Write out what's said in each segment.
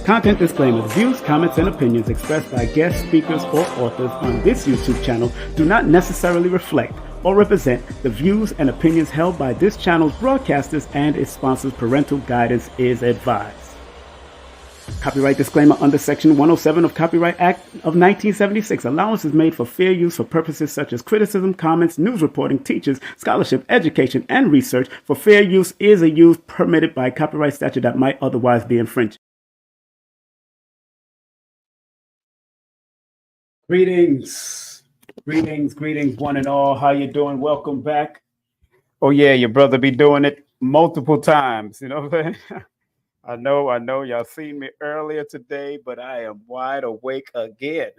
Content disclaimers. Views, comments, and opinions expressed by guest speakers or authors on this YouTube channel do not necessarily reflect or represent the views and opinions held by this channel's broadcasters and its sponsors. Parental guidance is advised. Copyright disclaimer under Section 107 of Copyright Act of 1976. Allowance is made for fair use for purposes such as criticism, comments, news reporting, teachers, scholarship, education, and research. For fair use is a use permitted by copyright statute that might otherwise be infringed. Greetings, one and all. How you doing? Welcome back. Oh yeah, your brother be doing it multiple times. You know what I'm saying? I know. Y'all seen me earlier today, but I am wide awake again.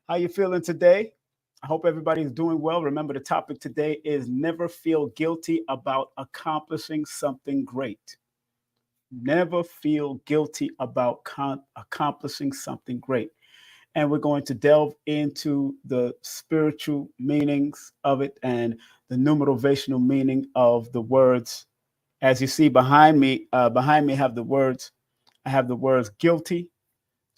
How you feeling today? I hope everybody's doing well. Remember, the topic today is never feel guilty about accomplishing something great. Never feel guilty about accomplishing something great. And we're going to delve into the spiritual meanings of it and the numerovational meaning of the words. As you see behind me have the words. I have the words guilty,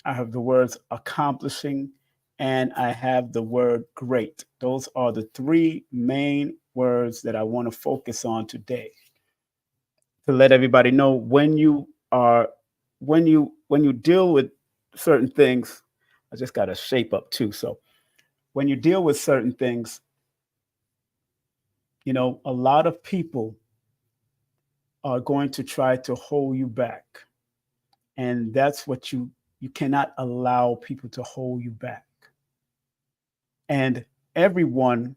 I have the words accomplishing, and I have the word great. Those are the three main words that I want to focus on today. To let everybody know, when you deal with certain things, I just got to shape up too. So when you deal with certain things, you know, a lot of people are going to try to hold you back. And that's what you cannot allow people to hold you back. And everyone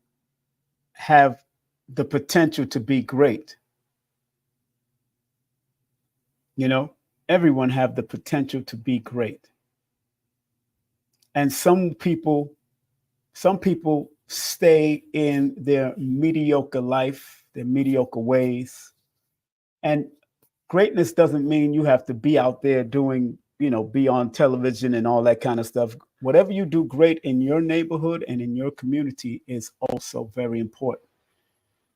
have the potential to be great. You know, everyone have the potential to be great. And some people stay in their mediocre life, their mediocre ways. And greatness doesn't mean you have to be out there doing, be on television and all that kind of stuff. Whatever you do great in your neighborhood and in your community is also very important.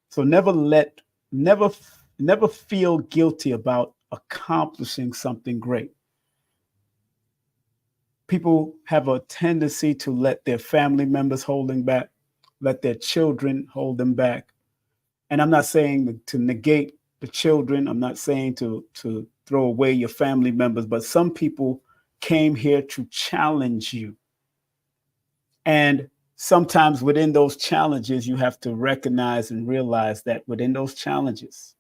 So never feel guilty about accomplishing something great. People have a tendency to let their family members hold them back, let their children hold them back. And I'm not saying to negate the children. I'm not saying to throw away your family members, but some people came here to challenge you. And sometimes within those challenges, you have to recognize and realize that within those challenges,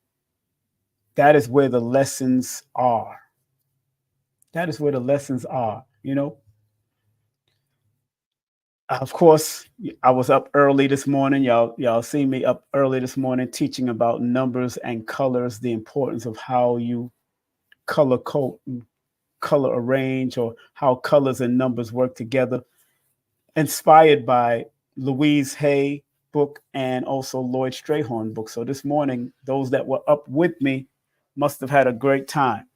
that is where the lessons are. That is where the lessons are, Of course, I was up early this morning. Y'all see me up early this morning teaching about numbers and colors, the importance of how you color code, color arrange, or how colors and numbers work together. Inspired by Louise Hay book and also Lloyd Strayhorn book. So this morning, those that were up with me must have had a great time.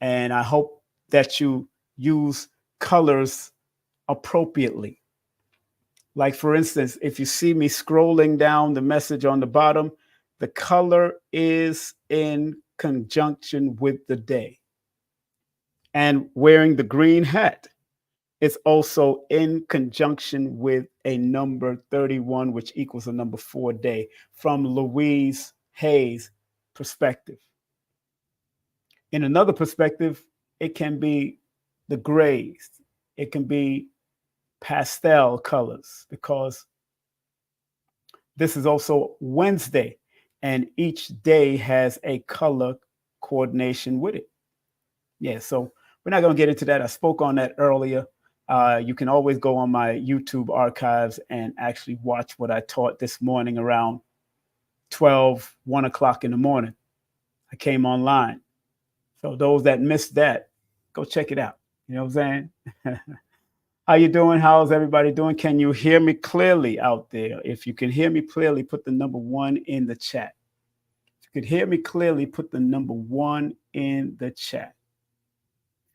And I hope that you use colors appropriately. Like, for instance, if you see me scrolling down the message on the bottom, the color is in conjunction with the day. And wearing the green hat is also in conjunction with a number 31, which equals a number 4 day from Louise Hay's perspective. In another perspective, it can be the grays. It can be pastel colors, because this is also Wednesday and each day has a color coordination with it. Yeah, so we're not going to get into that. I spoke on that earlier. You can always go on my YouTube archives and actually watch what I taught this morning around 1 o'clock in the morning. I came online. So those that missed that, go check it out. You know what I'm saying? How you doing? How's everybody doing? Can you hear me clearly out there? If you can hear me clearly, put the number 1 in the chat. If you could hear me clearly, put the number 1 in the chat.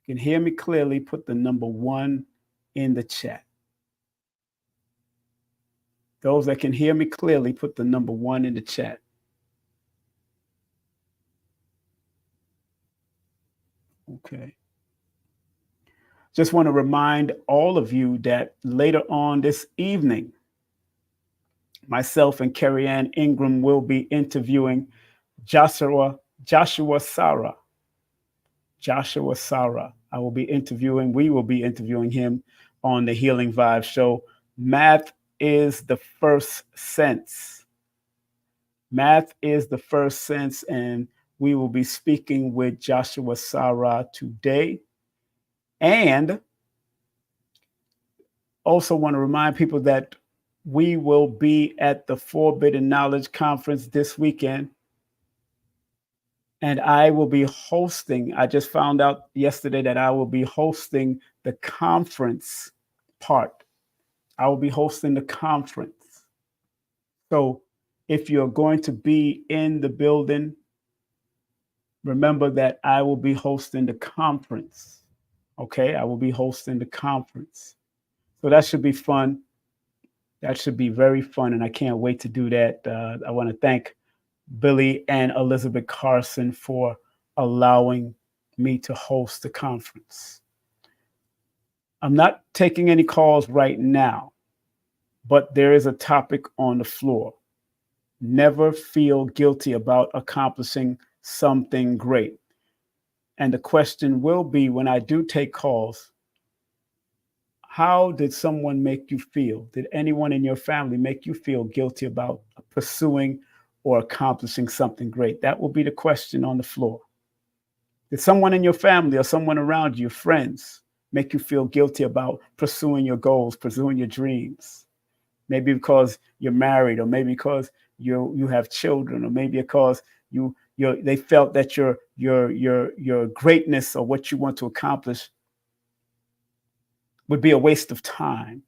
If you can hear me clearly, put the number 1 in the chat. Those that can hear me clearly, put the number 1 in the chat. Okay. Just want to remind all of you that later on this evening, myself and Carrie Ann Ingram will be interviewing Joshua Sarah. Joshua Sarah. We will be interviewing him on the Healing Vibe show. Math is the first sense. Math is the first sense, and we will be speaking with Joshua Sarah today. And also want to remind people that we will be at the Forbidden Knowledge Conference this weekend. And I will be hosting, I just found out yesterday that I will be hosting the conference part. I will be hosting the conference. So if you're going to be in the building, remember that I will be hosting the conference. Okay, I will be hosting the conference. So that should be fun. That should be very fun. And I can't wait to do that. I want to thank Billy and Elizabeth Carson for allowing me to host the conference. I'm not taking any calls right now, but there is a topic on the floor. Never feel guilty about accomplishing something great. And the question will be, when I do take calls, how did someone make you feel? Did anyone in your family make you feel guilty about pursuing or accomplishing something great? That will be the question on the floor. Did someone in your family or someone around you, friends, make you feel guilty about pursuing your goals, pursuing your dreams? Maybe because you're married, or maybe because you have children, or maybe because they felt that your greatness or what you want to accomplish would be a waste of time.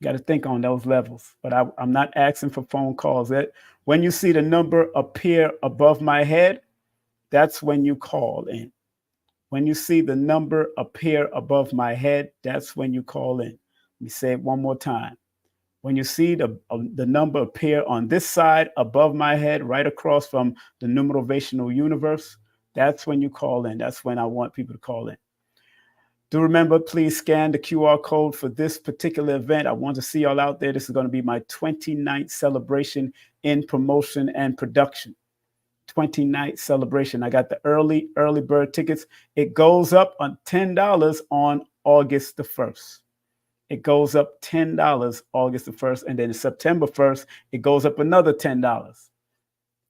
You got to think on those levels. But I'm not asking for phone calls. When you see the number appear above my head, that's when you call in. When you see the number appear above my head, that's when you call in. Let me say it one more time. When you see the number appear on this side above my head, right across from the numerovational universe, that's when you call in. That's when I want people to call in. Do remember, please scan the QR code for this particular event. I want to see y'all out there. This is going to be my 29th celebration in promotion and production. 29th celebration. I got the early bird tickets. It goes up on $10 on August the 1st. It goes up $10 August the 1st. And then September 1st, it goes up another $10.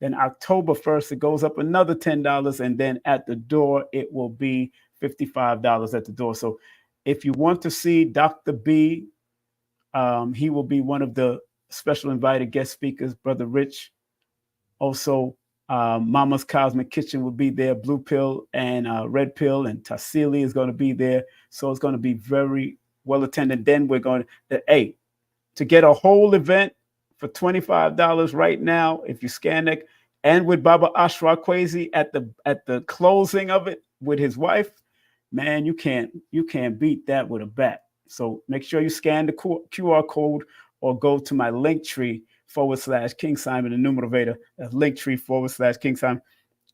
Then October 1st, it goes up another $10. And then at the door, it will be $55 at the door. So if you want to see Dr. B, he will be one of the special invited guest speakers. Brother Rich, also Mama's Cosmic Kitchen will be there. Blue Pill and Red Pill and Tassili is going to be there. So it's going to be very well attended. Then we're going to get a whole event for $25 right now, if you scan it, and with Baba Ashra Kwesi at the closing of it with his wife, man, you can't beat that with a bat. So make sure you scan the QR code or go to my Linktree /King Simon the Numerovator. That's Linktree /King Simon.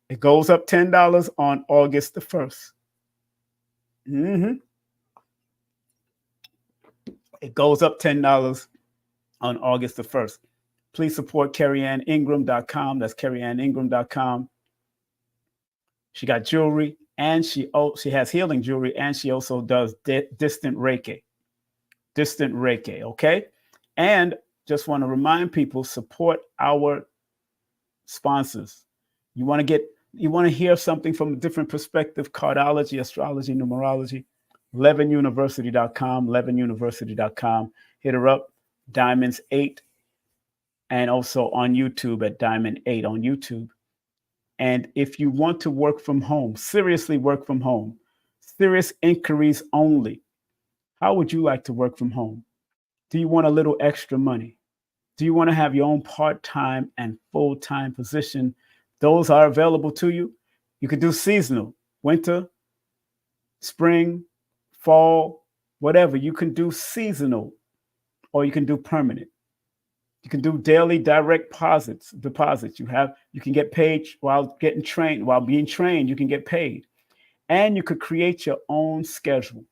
It goes up $10 on August the 1st. It goes up $10 on August the 1st. Please support CarrieAnnIngram.com. That's CarrieAnnIngram.com. She got jewelry, and she has healing jewelry, and she also does distant Reiki. Distant Reiki, okay? And just want to remind people, support our sponsors. You want to hear something from a different perspective, cardology, astrology, numerology, LevinUniversity.com, LevinUniversity.com. Hit her up, Diamonds 8, and also on YouTube at Diamond 8 on YouTube. And if you want to work from home, seriously work from home, serious inquiries only, how would you like to work from home? Do you want a little extra money? Do you want to have your own part-time and full-time position? Those are available to you. You could do seasonal, winter, spring, fall, whatever. You can do seasonal, or you can do permanent. You can do daily direct deposits. You can get paid while being trained. You can get paid. And you could create your own schedule.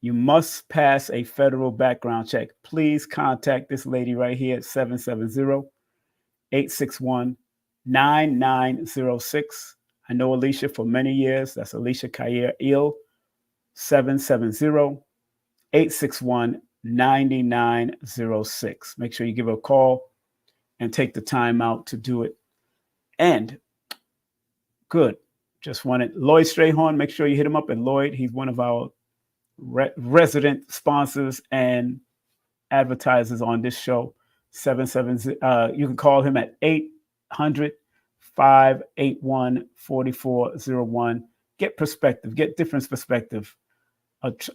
You must pass a federal background check. Please contact this lady right here at 770-861-9906. I know Alicia for many years. That's Alicia Kair Il, 770-861-9906. Make sure you give her a call and take the time out to do it. And good. Just wanted Lloyd Strayhorn. Make sure you hit him up at Lloyd. He's one of our resident sponsors and advertisers on this show. 770. You can call him at 800-581-4401. Get perspective. Get different perspective.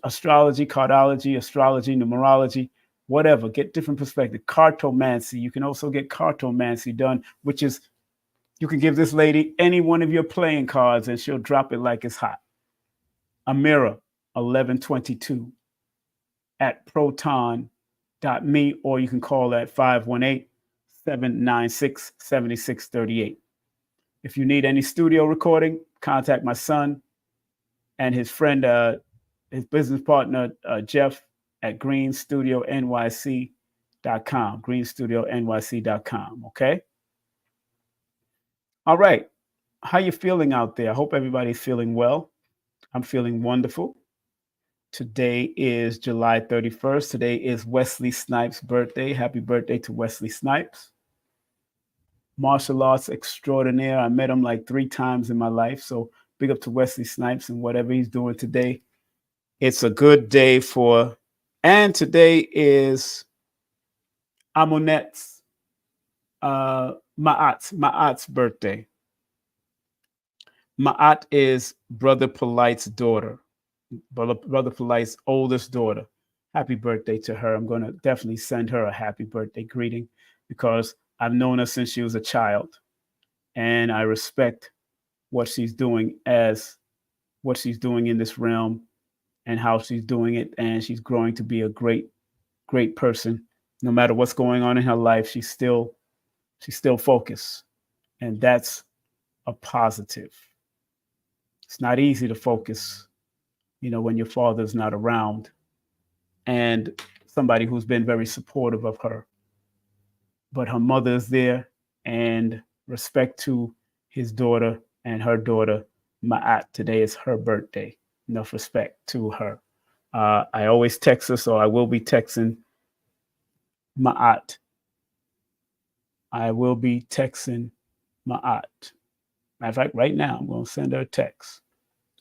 Astrology, cardology, astrology, numerology, whatever. Get different perspective. Cartomancy. You can also get cartomancy done, which is you can give this lady any one of your playing cards and she'll drop it like it's hot. Amira 1122 at proton.me, or you can call at 518-796-7638. If you need any studio recording, contact my son and his friend, his business partner, Jeff at greenstudionyc.com, greenstudionyc.com, okay? All right. How you feeling out there? I hope everybody's feeling well. I'm feeling wonderful. Today is July 31st. Today is Wesley Snipes' birthday. Happy birthday to Wesley Snipes. Martial arts extraordinaire. I met him like 3 times in my life. So big up to Wesley Snipes and whatever he's doing today. It's a good day for, and today is Amonet's, Ma'at's birthday. Ma'at is Brother Polite's daughter. Brother Polite's oldest daughter. Happy birthday to her. I'm going to definitely send her a happy birthday greeting because I've known her since she was a child. And I respect what she's doing in this realm and how she's doing it. And she's growing to be a great, great person. No matter what's going on in her life, she's still focused. And that's a positive. It's not easy to focus, when your father's not around and somebody who's been very supportive of her. But her mother is there, and respect to his daughter and her daughter, Ma'at. Today is her birthday. Enough respect to her. I always text her, so I will be texting Ma'at. I will be texting Ma'at. Matter of fact, right now, I'm going to send her a text.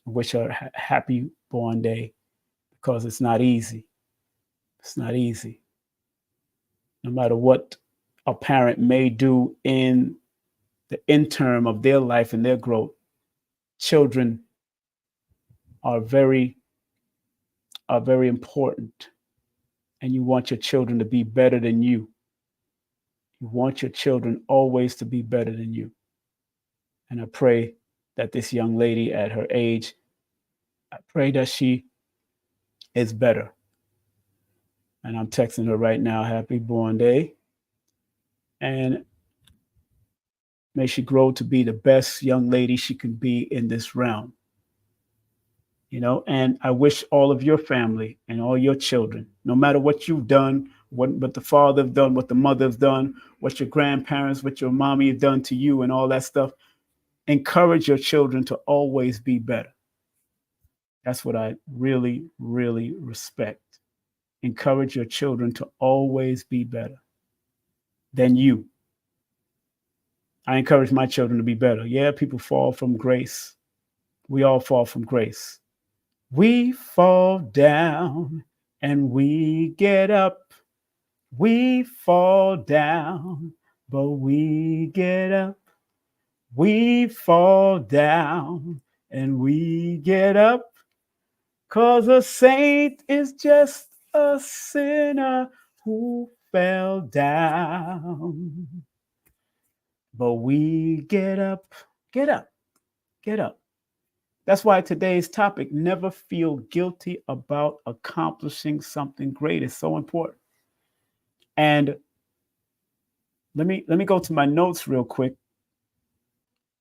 Wish her a happy born day because it's not easy. It's not easy. No matter what a parent may do in the interim of their life and their growth, children are very important. And you want your children to be better than you. You want your children always to be better than you. And I pray that this young lady at her age, I pray that she is better. And I'm texting her right now, happy born day. And may she grow to be the best young lady she can be in this realm. And I wish all of your family and all your children, no matter what you've done, what the father have done, what the mother have done, what your grandparents, what your mommy have done to you and all that stuff, encourage your children to always be better. That's what I really, really respect. Encourage your children to always be better than you. I encourage my children to be better. Yeah, people fall from grace. We all fall from grace. We fall down and we get up. We fall down, but we get up. We fall down and we get up. 'Cause a saint is just a sinner who fell down. But we get up, get up, get up. That's why today's topic, never feel guilty about accomplishing something great, is so important. And let me go to my notes real quick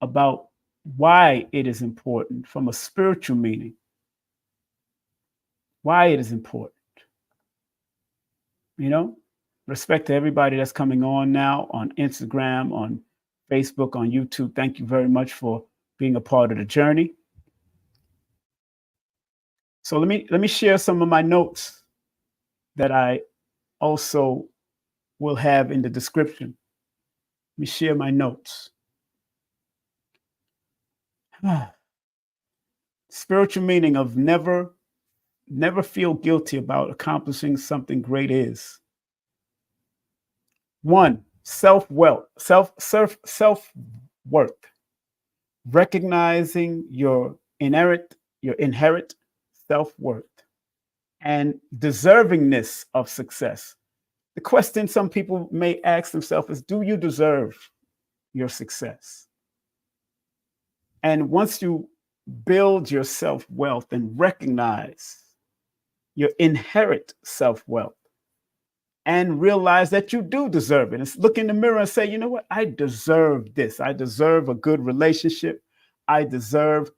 about why it is important from a spiritual meaning, why it is important. You know, respect to everybody that's coming on now on Instagram, on Facebook, on YouTube. Thank you very much for being a part of the journey. So let me share some of my notes that I also will have in the description. Let me share my notes. Spiritual meaning of never feel guilty about accomplishing something great is one, self-worth, recognizing your inherent self-worth and deservingness of success. The question some people may ask themselves is, do you deserve your success? And once you build your self-wealth and recognize your inherent self-wealth and realize that you do deserve it, and look in the mirror and say, you know what, I deserve this. I deserve a good relationship. I deserve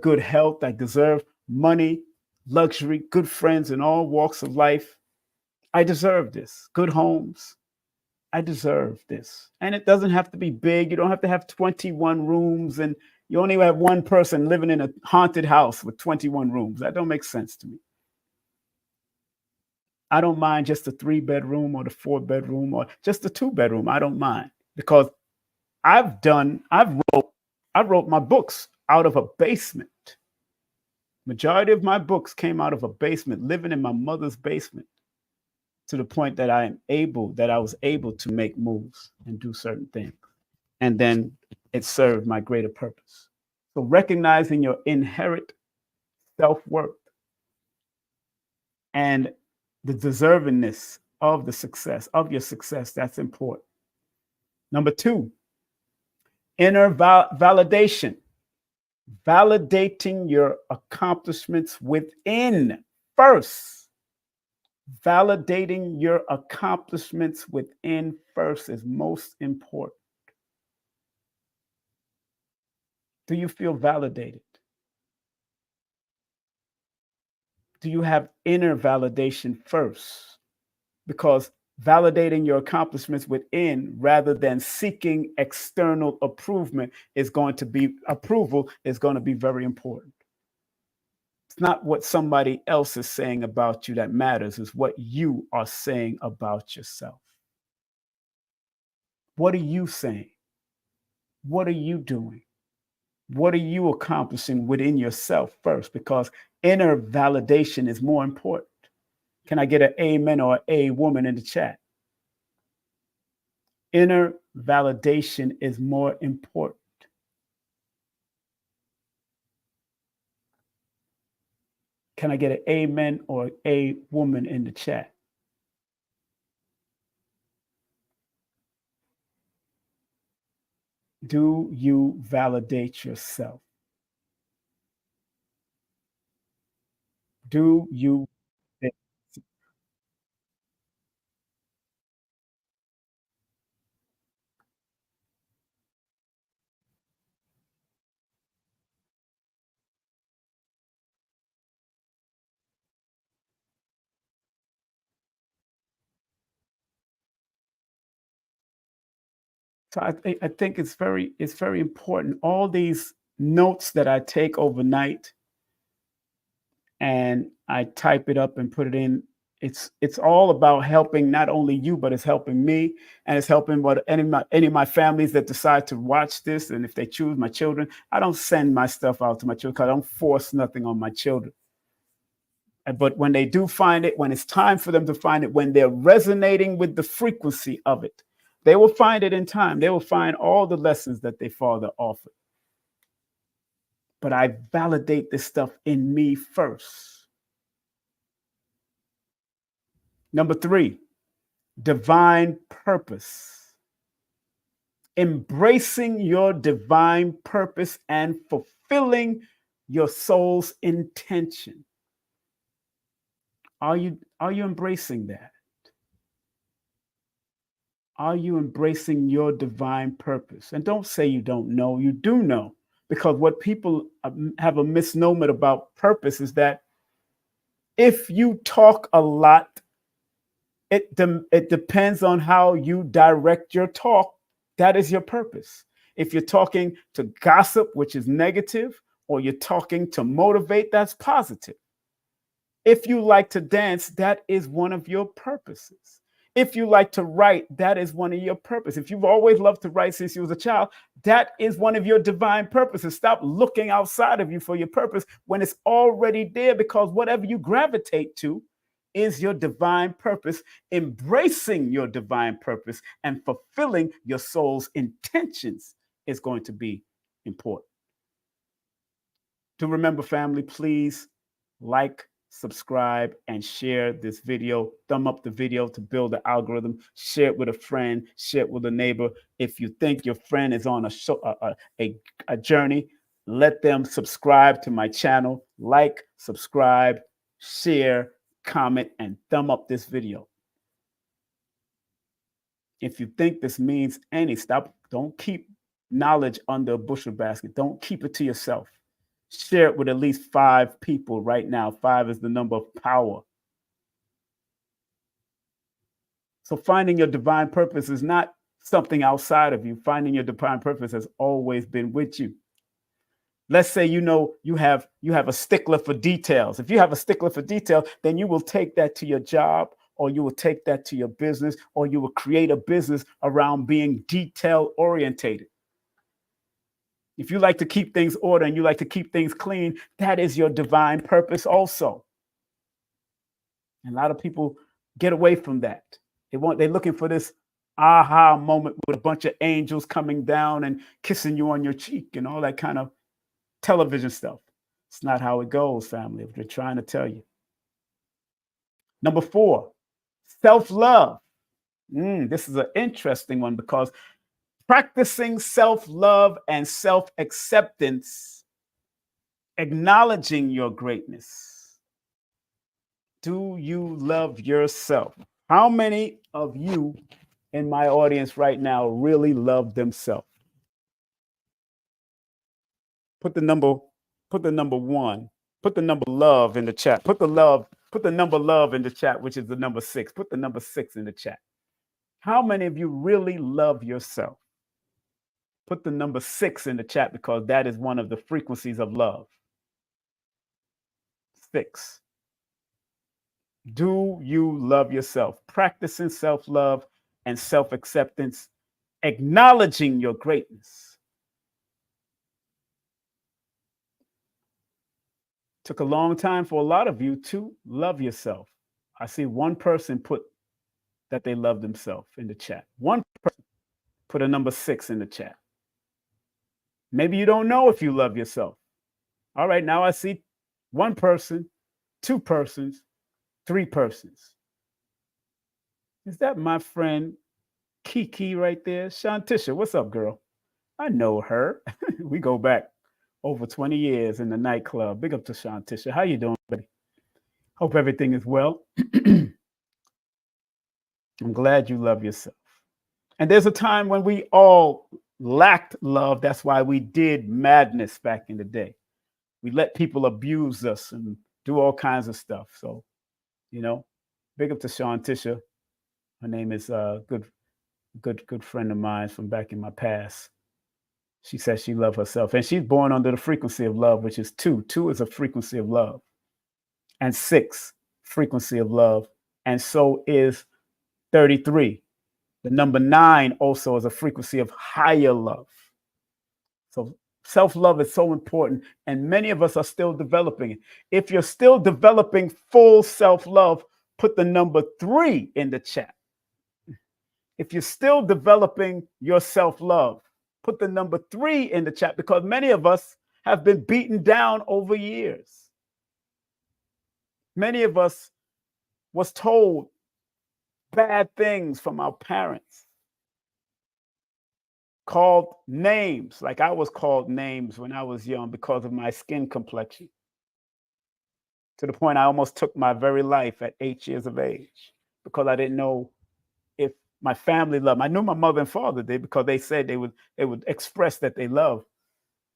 good health. I deserve money, luxury, good friends in all walks of life. I deserve this. Good homes. I deserve this. And it doesn't have to be big. You don't have to have 21 rooms and you only have one person living in a haunted house with 21 rooms. That don't make sense to me. I don't mind just a 3-bedroom or the 4-bedroom or just a 2-bedroom. I don't mind because I wrote my books out of a basement. Majority of my books came out of a basement, living in my mother's basement, to the point that I was able to make moves and do certain things. And then it served my greater purpose. So recognizing your inherent self-worth and the deservingness of your success, that's important. Number 2, inner validation. Validating your accomplishments within first. Validating your accomplishments within first is most important. Do you feel validated? Do you have inner validation first? Because validating your accomplishments within rather than seeking external approval is going to be very important. It's not what somebody else is saying about you that matters, it's what you are saying about yourself. What are you saying? What are you doing? What are you accomplishing within yourself first? Because inner validation is more important. Can I get an amen or a woman in the chat? Inner validation is more important. Can I get an amen or a woman in the chat? Do you validate yourself? Do you? So I think it's very important. All these notes that I take overnight and I type it up and put it in. It's all about helping not only you, but it's helping me, and it's helping what any of my families that decide to watch this. And if they choose my children, I don't send my stuff out to my children because I don't force nothing on my children. But when they do find it, when it's time for them to find it, when they're resonating with the frequency of it, they will find it in time. They will find all the lessons that their father offered. But I validate this stuff in me first. Number 3, divine purpose. Embracing your divine purpose and fulfilling your soul's intention. Are you embracing that? Are you embracing your divine purpose? And don't say you don't know. You do know. Because what people have a misnomer about purpose is that if you talk a lot, it depends on how you direct your talk. That is your purpose. If you're talking to gossip, which is negative, or you're talking to motivate, that's positive. If you like to dance, that is one of your purposes. If you like to write, that is one of your purposes. If you've always loved to write since you was a child, that is one of your divine purposes. Stop looking outside of you for your purpose when it's already there, because whatever you gravitate to is your divine purpose. Embracing your divine purpose and fulfilling your soul's intentions is going to be important. To remember, family, please like, subscribe, and share this video. Thumb up the video to build the algorithm. Share it with a friend. Share it with a neighbor. If you think your friend is on a journey, let them subscribe to my channel. Like, subscribe, share, comment, and thumb up this video. If you think this means any, don't keep knowledge under a bushel basket. Don't keep it to yourself. Share it with at least 5 people right now. 5 is the number of power. So finding your divine purpose is not something outside of you. Finding your divine purpose has always been with you. Let's say you have a stickler for details. If you have a stickler for detail, then you will take that to your job, or you will take that to your business, or you will create a business around being detail orientated. If you like to keep things ordered and you like to keep things clean, that is your divine purpose also. And a lot of people get away from that. They're looking for this aha moment with a bunch of angels coming down and kissing you on your cheek and all that kind of television stuff. It's not how it goes, family, if they're trying to tell you. Number 4, self-love. This is an interesting one, because practicing self-love and self-acceptance, acknowledging your greatness. Do you love yourself? How many of you in my audience right now really love themselves? Put the number 1. Put the number love in the chat. Put the number love in the chat, which is the number 6. Put the number 6 in the chat. How many of you really love yourself? Put the number 6 in the chat, because that is one of the frequencies of love. 6. Do you love yourself? Practicing self-love and self-acceptance, acknowledging your greatness. Took a long time for a lot of you to love yourself. I see one person put that they love themselves in the chat. One person put a number 6 in the chat. Maybe you don't know if you love yourself. All right, now I see 1 person, 2 persons, 3 persons. Is that my friend Kiki right there? Shantisha, what's up, girl? I know her. We go back over 20 years in the nightclub. Big up to Shantisha. How you doing, buddy? Hope everything is well. I'm glad you love yourself. And there's a time when we all lacked love. That's why we did madness back in the day. We let people abuse us and do all kinds of stuff. So, big up to Shantisha. Her name is a good friend of mine from back in my past. She says she loves herself, and she's born under the frequency of love, which is 2. 2 is a frequency of love, and 6, frequency of love, and so is 33. The number 9 also is a frequency of higher love. So self-love is so important, and many of us are still developing it. If you're still developing full self-love, put the number 3 in the chat. If you're still developing your self-love, put the number 3 in the chat, because many of us have been beaten down over years. Many of us was told bad things from our parents, called names, like I was called names when I was young because of my skin complexion, to the point I almost took my very life at 8 years of age, because I didn't know if my family love. I knew my mother and father did because they said they would express that they love.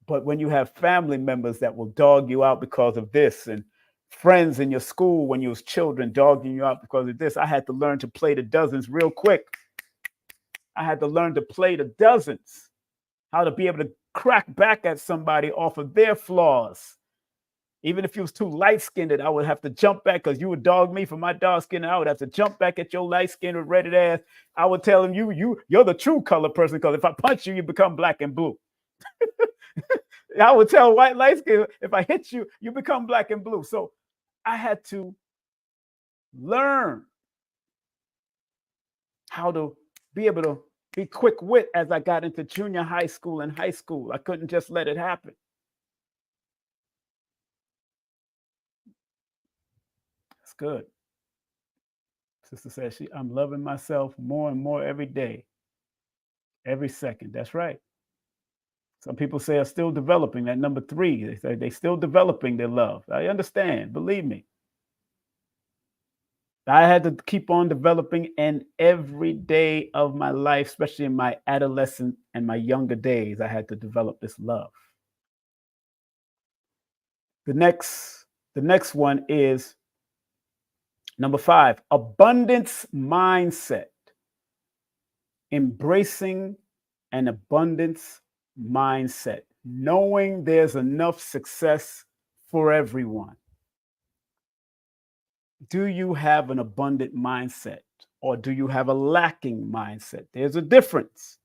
But when you have family members that will dog you out because of this, and friends in your school when you was children dogging you out because of this, I had to learn to play the dozens real quick. I had to learn to play the dozens, how to be able to crack back at somebody off of their flaws. Even if you was too light-skinned, I would have to jump back because you would dog me for my dark skin. I would have to jump back at your light-skinned reddish ass. I would tell him, you're the true color person, because if I punch you, you become black and blue. I would tell white light skin, if I hit you, you become black and blue. So I had to learn how to be able to be quick wit as I got into junior high school and high school. I couldn't just let it happen. That's good. Sister says I'm loving myself more and more every day, every second. That's right. Some people say are still developing. That number 3, they say they're still developing their love. I understand. Believe me. I had to keep on developing in every day of my life, especially in my adolescent and my younger days. I had to develop this love. The next one is number 5, abundance mindset. Embracing an abundance mindset, knowing there's enough success for everyone. Do you have an abundant mindset, or do you have a lacking mindset? There's a difference.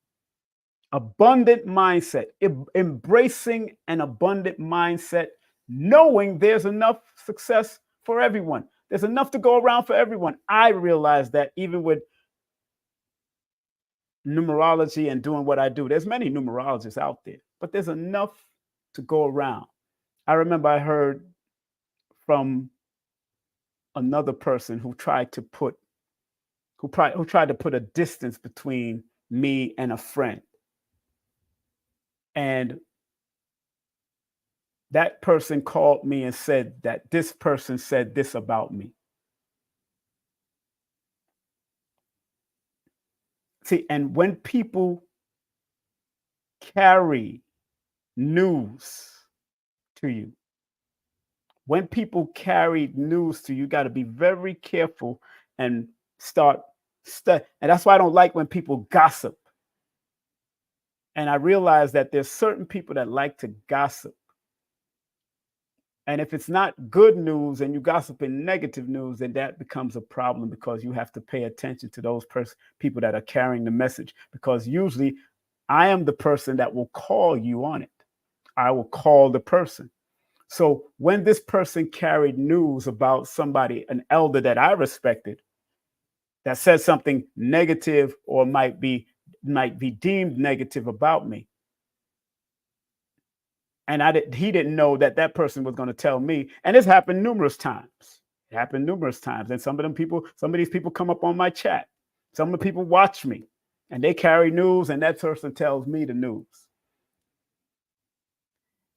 Abundant mindset, embracing an abundant mindset, knowing there's enough success for everyone. There's enough to go around for everyone. I realize that even with numerology and doing what I do, there's many numerologists out there, but there's enough to go around. I remember I heard from another person who tried to put a distance between me and a friend. And that person called me and said that this person said this about me. See, and when people carry news to you, you got to be very careful and and that's why I don't like when people gossip. And I realize that there's certain people that like to gossip. And if it's not good news and you gossip in negative news, then that becomes a problem, because you have to pay attention to those people that are carrying the message, because usually I am the person that will call you on it. I will call the person. So when this person carried news about somebody, an elder that I respected, that said something negative or might be deemed negative about me, and he didn't know that person was going to tell me, and it's happened numerous times. And some of these people come up on my chat. Some of the people watch me, and they carry news, and that person tells me the news.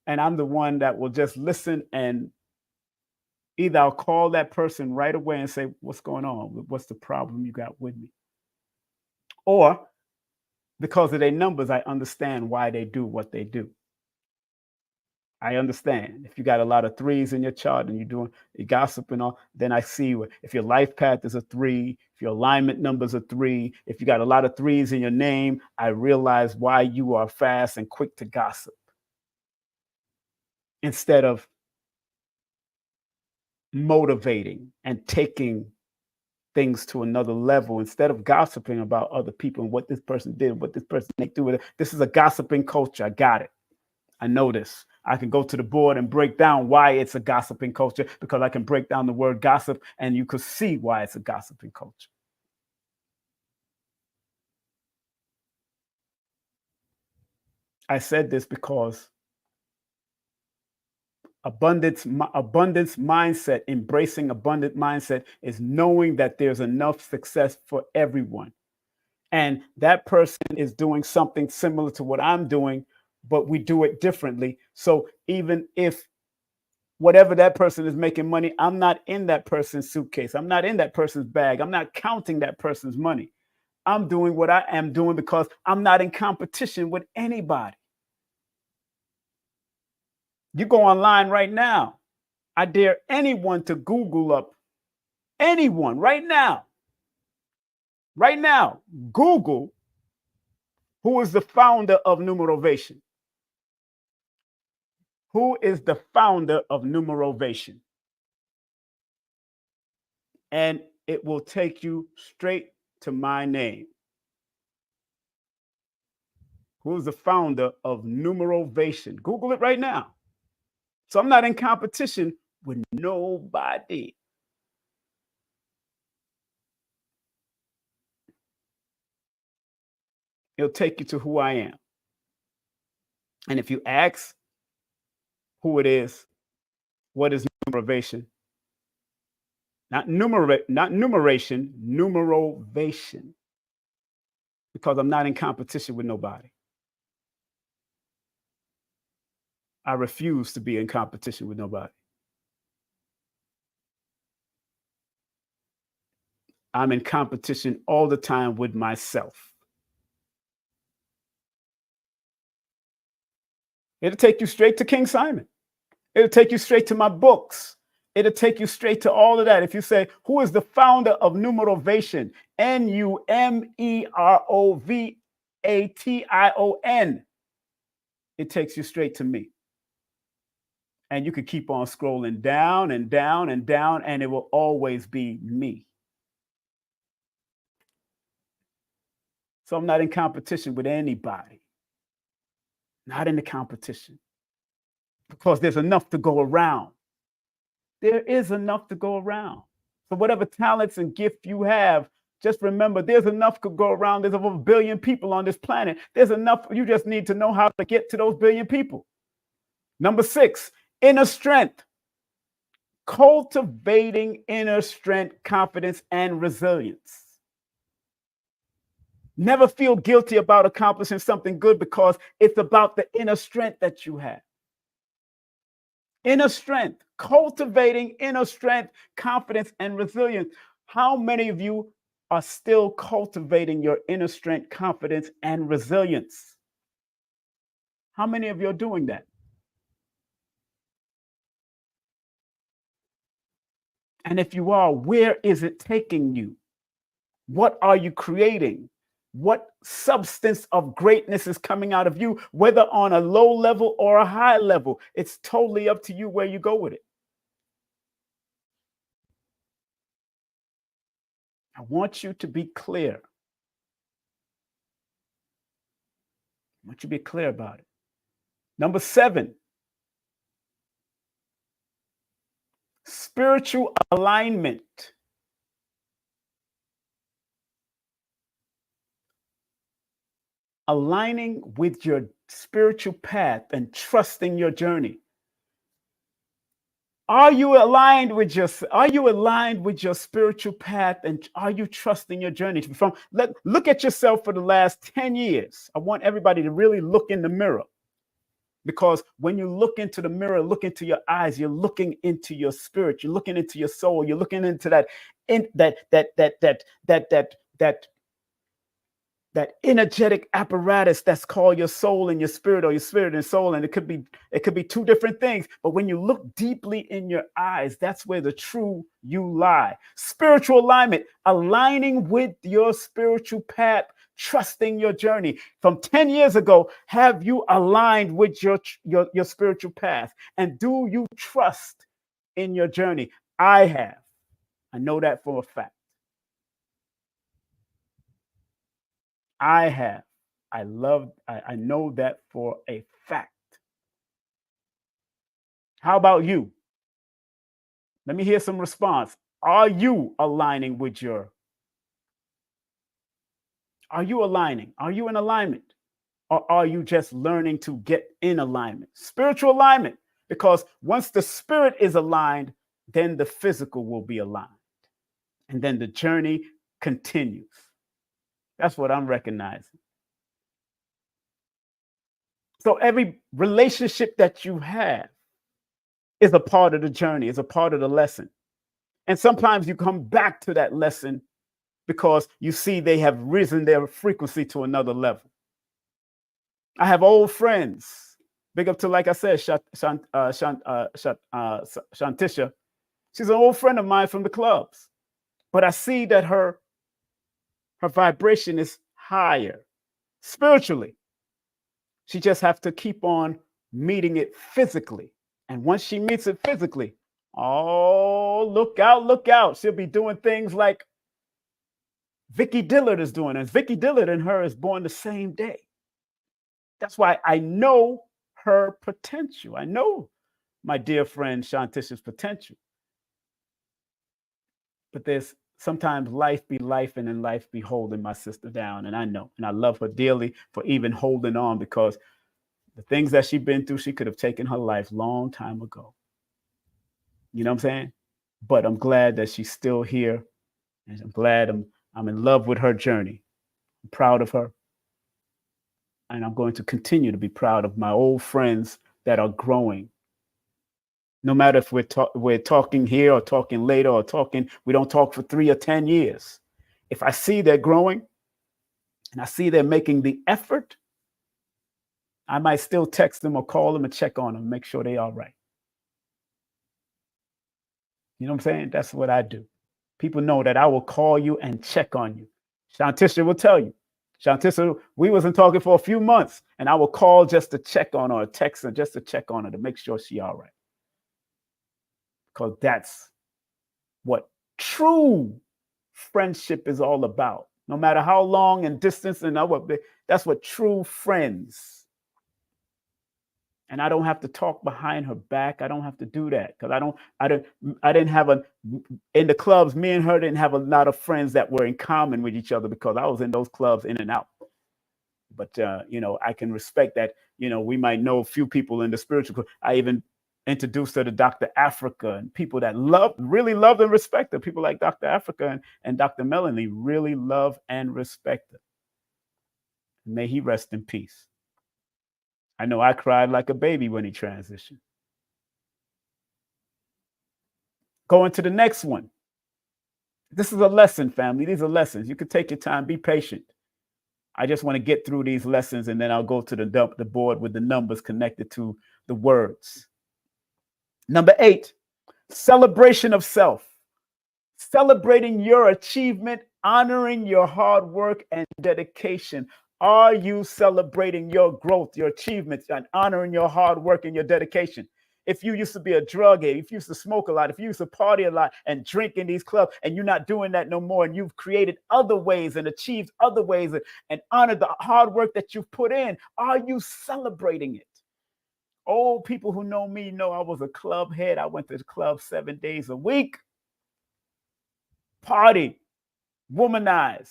And I'm the one that will just listen, and either I'll call that person right away and say, what's going on? What's the problem you got with me? Or because of their numbers, I understand why they do what they do. I understand. If you got a lot of 3s in your chart and you're gossiping on, then I see if your life path is a 3, if your alignment numbers are 3, if you got a lot of 3s in your name, I realize why you are fast and quick to gossip. Instead of motivating and taking things to another level, instead of gossiping about other people and what this person did, what this person may do with it. This is a gossiping culture. I got it. I know this. I can go to the board and break down why it's a gossiping culture, because I can break down the word gossip and you could see why it's a gossiping culture. I said this because abundance mindset, embracing abundant mindset, is knowing that there's enough success for everyone. And that person is doing something similar to what I'm doing, but we do it differently. So even if whatever that person is making money, I'm not in that person's suitcase. I'm not in that person's bag. I'm not counting that person's money. I'm doing what I am doing because I'm not in competition with anybody. You go online right now. I dare anyone to Google up anyone right now. Right now, Google who is the founder of Numerovation. Who is the founder of Numerovation? And it will take you straight to my name. Who is the founder of Numerovation? Google it right now. So I'm not in competition with nobody. It'll take you to who I am. And if you ask who it is, what is numerovation? Not numeration, numerovation. Because I'm not in competition with nobody. I refuse to be in competition with nobody. I'm in competition all the time with myself. It'll take you straight to King Simon. It'll take you straight to my books. It'll take you straight to all of that. If you say, who is the founder of Numerovation? Numerovation. It takes you straight to me. And you could keep on scrolling down and down and down, and it will always be me. So I'm not in competition with anybody. Not in the competition. Because there's enough to go around. There is enough to go around. So whatever talents and gift you have, just remember there's enough to go around. There's over 1 billion people on this planet. There's enough. You just need to know how to get to those 1 billion people. Number 6, inner strength. Cultivating inner strength, confidence, and resilience. Never feel guilty about accomplishing something good because it's about the inner strength that you have. Inner strength, cultivating inner strength, confidence, and resilience. How many of you are still cultivating your inner strength, confidence, and resilience? How many of you are doing that? And if you are, where is it taking you? What are you creating? What substance of greatness is coming out of you, whether on a low level or a high level? It's totally up to you where you go with it. I want you to be clear. I want you to be clear about it. Number 7, spiritual alignment. Aligning with your spiritual path and trusting your journey. Are you aligned with your spiritual path, and are you trusting your journey? Look at yourself for the last 10 years. I want everybody to really look in the mirror, because when you look into the mirror, look into your eyes, you're looking into your spirit, you're looking into your soul, you're looking into that energetic apparatus that's called your soul and your spirit, or your spirit and soul. And it could be 2 different things. But when you look deeply in your eyes, that's where the true you lie. Spiritual alignment, aligning with your spiritual path, trusting your journey. From 10 years ago, have you aligned with your spiritual path? And do you trust in your journey? I have. I know that for a fact. I have. I know that for a fact. How about you? Let me hear some response. Are you aligning with are you aligning? Are you in alignment? Or are you just learning to get in alignment? Spiritual alignment, because once the spirit is aligned, then the physical will be aligned. And then the journey continues. That's what I'm recognizing. So every relationship that you have is a part of the journey, is a part of the lesson. And sometimes you come back to that lesson because you see they have risen their frequency to another level. I have old friends. Big up to, like I said, Shantisha. She's an old friend of mine from the clubs. But I see that her vibration is higher spiritually. She just has to keep on meeting it physically. And once she meets it physically, oh, look out, look out. She'll be doing things like Vicky Dillard is doing. And Vicky Dillard and her is born the same day. That's why I know her potential. I know my dear friend Shantisha's potential. But there's sometimes life be life, and then life be holding my sister down. And I know, and I love her dearly for even holding on, because the things that she's been through, she could have taken her life long time ago. You know what I'm saying? But I'm glad that she's still here. And I'm glad I'm in love with her journey. I'm proud of her. And I'm going to continue to be proud of my old friends that are growing. No matter if we're talking here or talking later or we don't talk for 3 or 10 years. If I see they're growing and I see they're making the effort, I might still text them or call them and check on them, make sure they're all right. You know what I'm saying? That's what I do. People know that I will call you and check on you. Shantisha will tell you. Shantisha, we wasn't talking for a few months, and I will call just to check on her, or text her just to check on her to make sure she's all right. Because that's what true friendship is all about. No matter how long and distance, and that's what true friends. And I don't have to talk behind her back. I don't have to do that, because I didn't have in the clubs, me and her didn't have a lot of friends that were in common with each other, because I was in those clubs in and out. But I can respect that. We might know a few people in the spiritual. I even introduced her to Dr. Africa, and people that really loved and respect her. People like Dr. Africa and Dr. Melanie really love and respect her. May he rest in peace. I know I cried like a baby when he transitioned. Going to the next one. This is a lesson, family. These are lessons. You can take your time, be patient. I just want to get through these lessons, and then I'll go to the board with the numbers connected to the words. Number 8, celebration of self. Celebrating your achievement, honoring your hard work and dedication. Are you celebrating your growth, your achievements, and honoring your hard work and your dedication? If you used to be a drug addict, if you used to smoke a lot, if you used to party a lot and drink in these clubs, and you're not doing that no more, and you've created other ways and achieved other ways and honored the hard work that you've put in, are you celebrating it? Old people who know me know I was a club head. I went to the club 7 days a week. Party, womanize,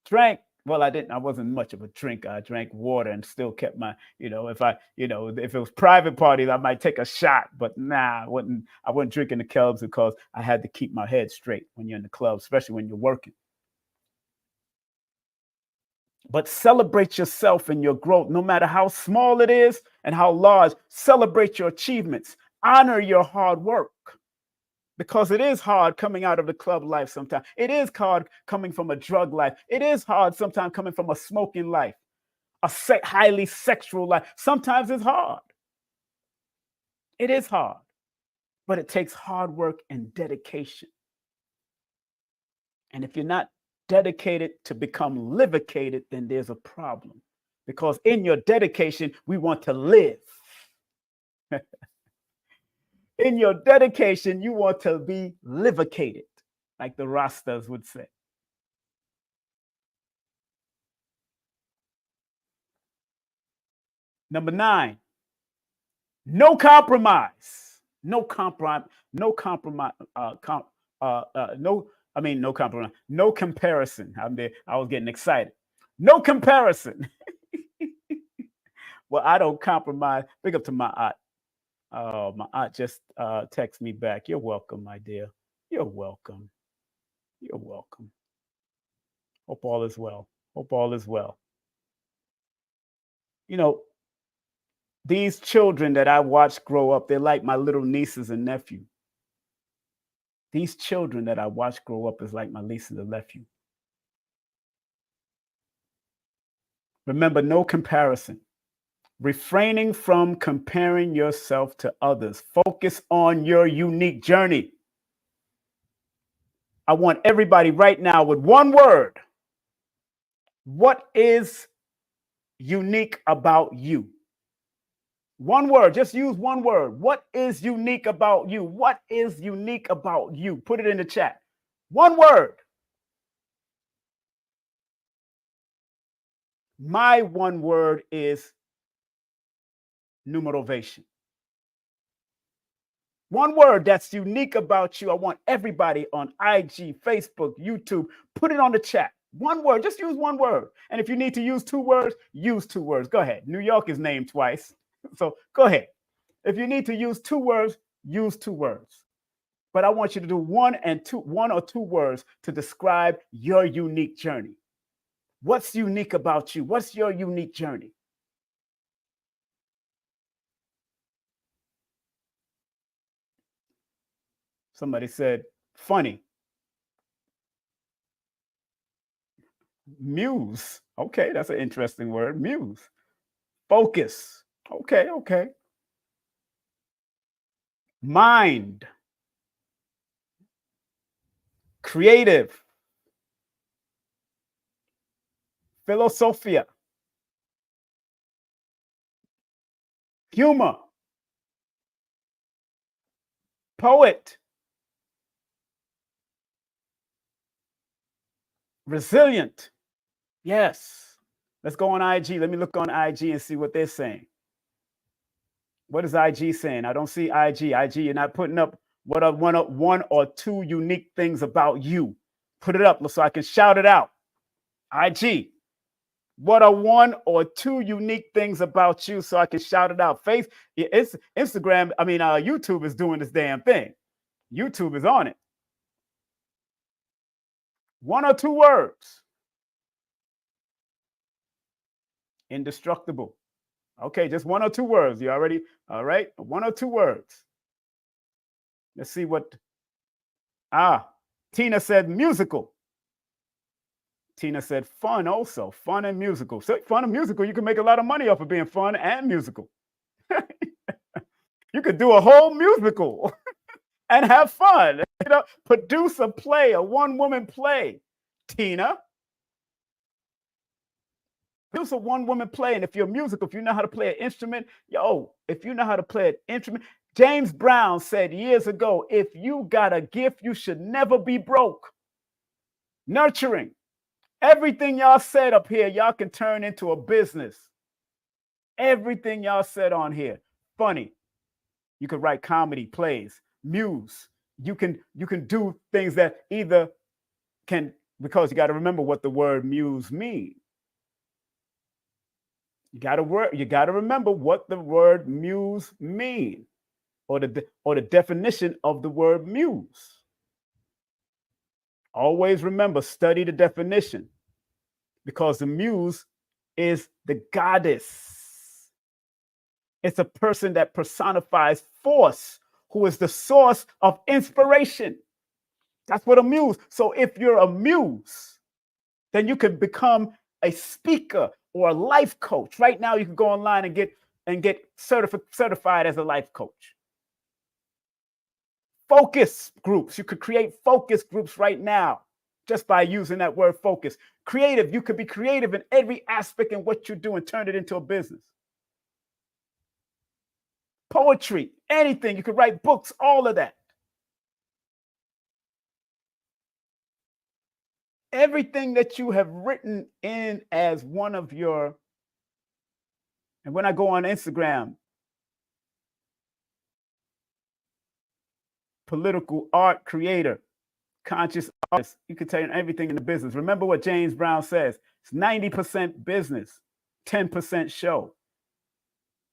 drank. Well, I didn't. I wasn't much of a drinker. I drank water and still kept my, if it was private parties, I might take a shot. But nah, I wasn't drinking the clubs, because I had to keep my head straight when you're in the club, especially when you're working. But celebrate yourself and your growth, no matter how small it is and how large. Celebrate your achievements. Honor your hard work. Because it is hard coming out of the club life sometimes. It is hard coming from a drug life. It is hard sometimes coming from a smoking life, a highly sexual life. Sometimes it's hard. It is hard. But it takes hard work and dedication. And if you're not dedicated to become livicated, then there's a problem. Because in your dedication, we want to live. In your dedication, you want to be livicated, like the Rastas would say. Number 9, no compromise. No compromise. No compromise. No compromise. No comparison. I was getting excited. No comparison. Well, I don't compromise. Big up to my aunt. My aunt just texted me back. You're welcome, my dear. You're welcome. You're welcome. Hope all is well. Hope all is well. These children that I watch grow up, they're like my little nieces and nephew. These children that I watch grow up is like my nieces and nephew. Remember, no comparison. Refraining from comparing yourself to others. Focus on your unique journey. I want everybody right now with one word. What is unique about you? One word, just use one word. What is unique about you? What is unique about you? Put it in the chat. One word. My one word is numerovation. One word that's unique about you. I want everybody on IG, Facebook, YouTube, put it on the chat. One word, just use one word. And if you need to use two words, use two words. Go ahead. New York is named twice. So go ahead. If you need to use two words, use two words. But I want you to do one or two words to describe your unique journey. What's unique about you? What's your unique journey? Somebody said, funny. Muse. Okay, that's an interesting word. Muse. Focus. Okay, okay. Mind. Creative. Philosophia. Humor. Poet. Resilient. Yes. Let's go on IG. Let me look on IG and see what they're saying. What is IG saying? I don't see IG. IG, you're not putting up what are one or two unique things about you. Put it up so I can shout it out. IG. What are one or two unique things about you so I can shout it out? It's Instagram. YouTube is doing this damn thing. YouTube is on it. One or two words. Indestructible. Okay, just one or two words. You already, all right? One or two words. Let's see what. Tina said musical. Tina said fun also. Fun and musical. So fun and musical, you can make a lot of money off of being fun and musical. You could do a whole musical and have fun. Produce a play, a one-woman play. Tina. Produce a one-woman play. And if you're musical, if you know how to play an instrument, if you know how to play an instrument. James Brown said years ago, if you got a gift, you should never be broke. Nurturing. Everything y'all said up here, y'all can turn into a business. Everything y'all said on here. Funny. You could write comedy, plays, muse. You can do things that either can, because you got to remember what the word muse means. You got to remember what the word muse means, or the definition of the word muse. Always remember, study the definition, because the muse is the goddess. It's a person that personifies force, who is the source of inspiration. That's what a muse. So if you're a muse, then you can become a speaker or a life coach. Right now, you can go online and get certified as a life coach. Focus groups. You could create focus groups right now just by using that word focus. Creative. You could be creative in every aspect in what you do and turn it into a business. Poetry, anything. You could write books, all of that. Everything that you have written in as one of your, and when I go on Instagram, political art creator, conscious artist, you can turn everything into business. Remember what James Brown says, it's 90% business, 10% show.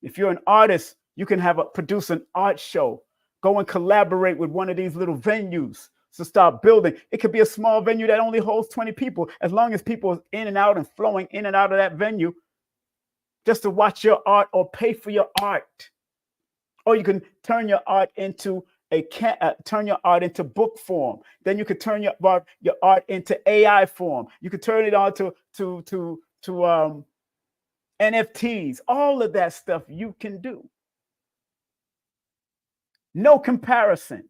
If you're an artist, you can produce an art show. Go and collaborate with one of these little venues to start building. It could be a small venue that only holds 20 people, as long as people are in and out and flowing in and out of that venue just to watch your art or pay for your art. Or you can turn your art into turn your art into book form. Then you could turn your art into AI form. You could turn it on to NFTs, all of that stuff you can do. No comparison,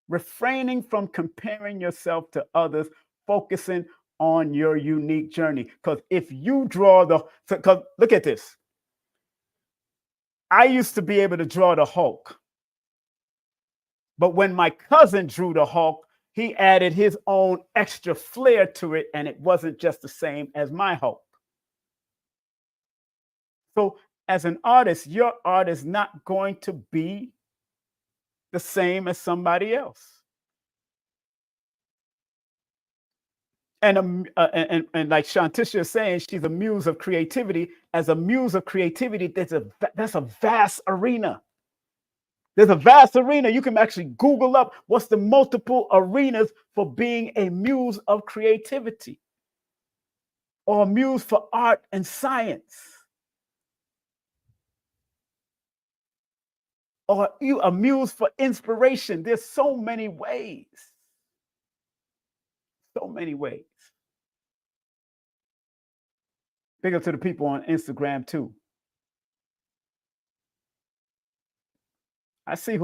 refraining from comparing yourself to others, focusing on your unique journey. Because if you draw because look at this. I used to be able to draw the Hulk. But when my cousin drew the Hulk, he added his own extra flair to it, and it wasn't just the same as my Hulk. So as an artist, your art is not going to be the same as somebody else. And like Shantisha is saying, she's a muse of creativity. As a muse of creativity, that's a vast arena. There's a vast arena. You can actually Google up what's the multiple arenas for being a muse of creativity or a muse for art and science or a muse for inspiration. There's so many ways. So many ways. Big up to the people on Instagram too. I see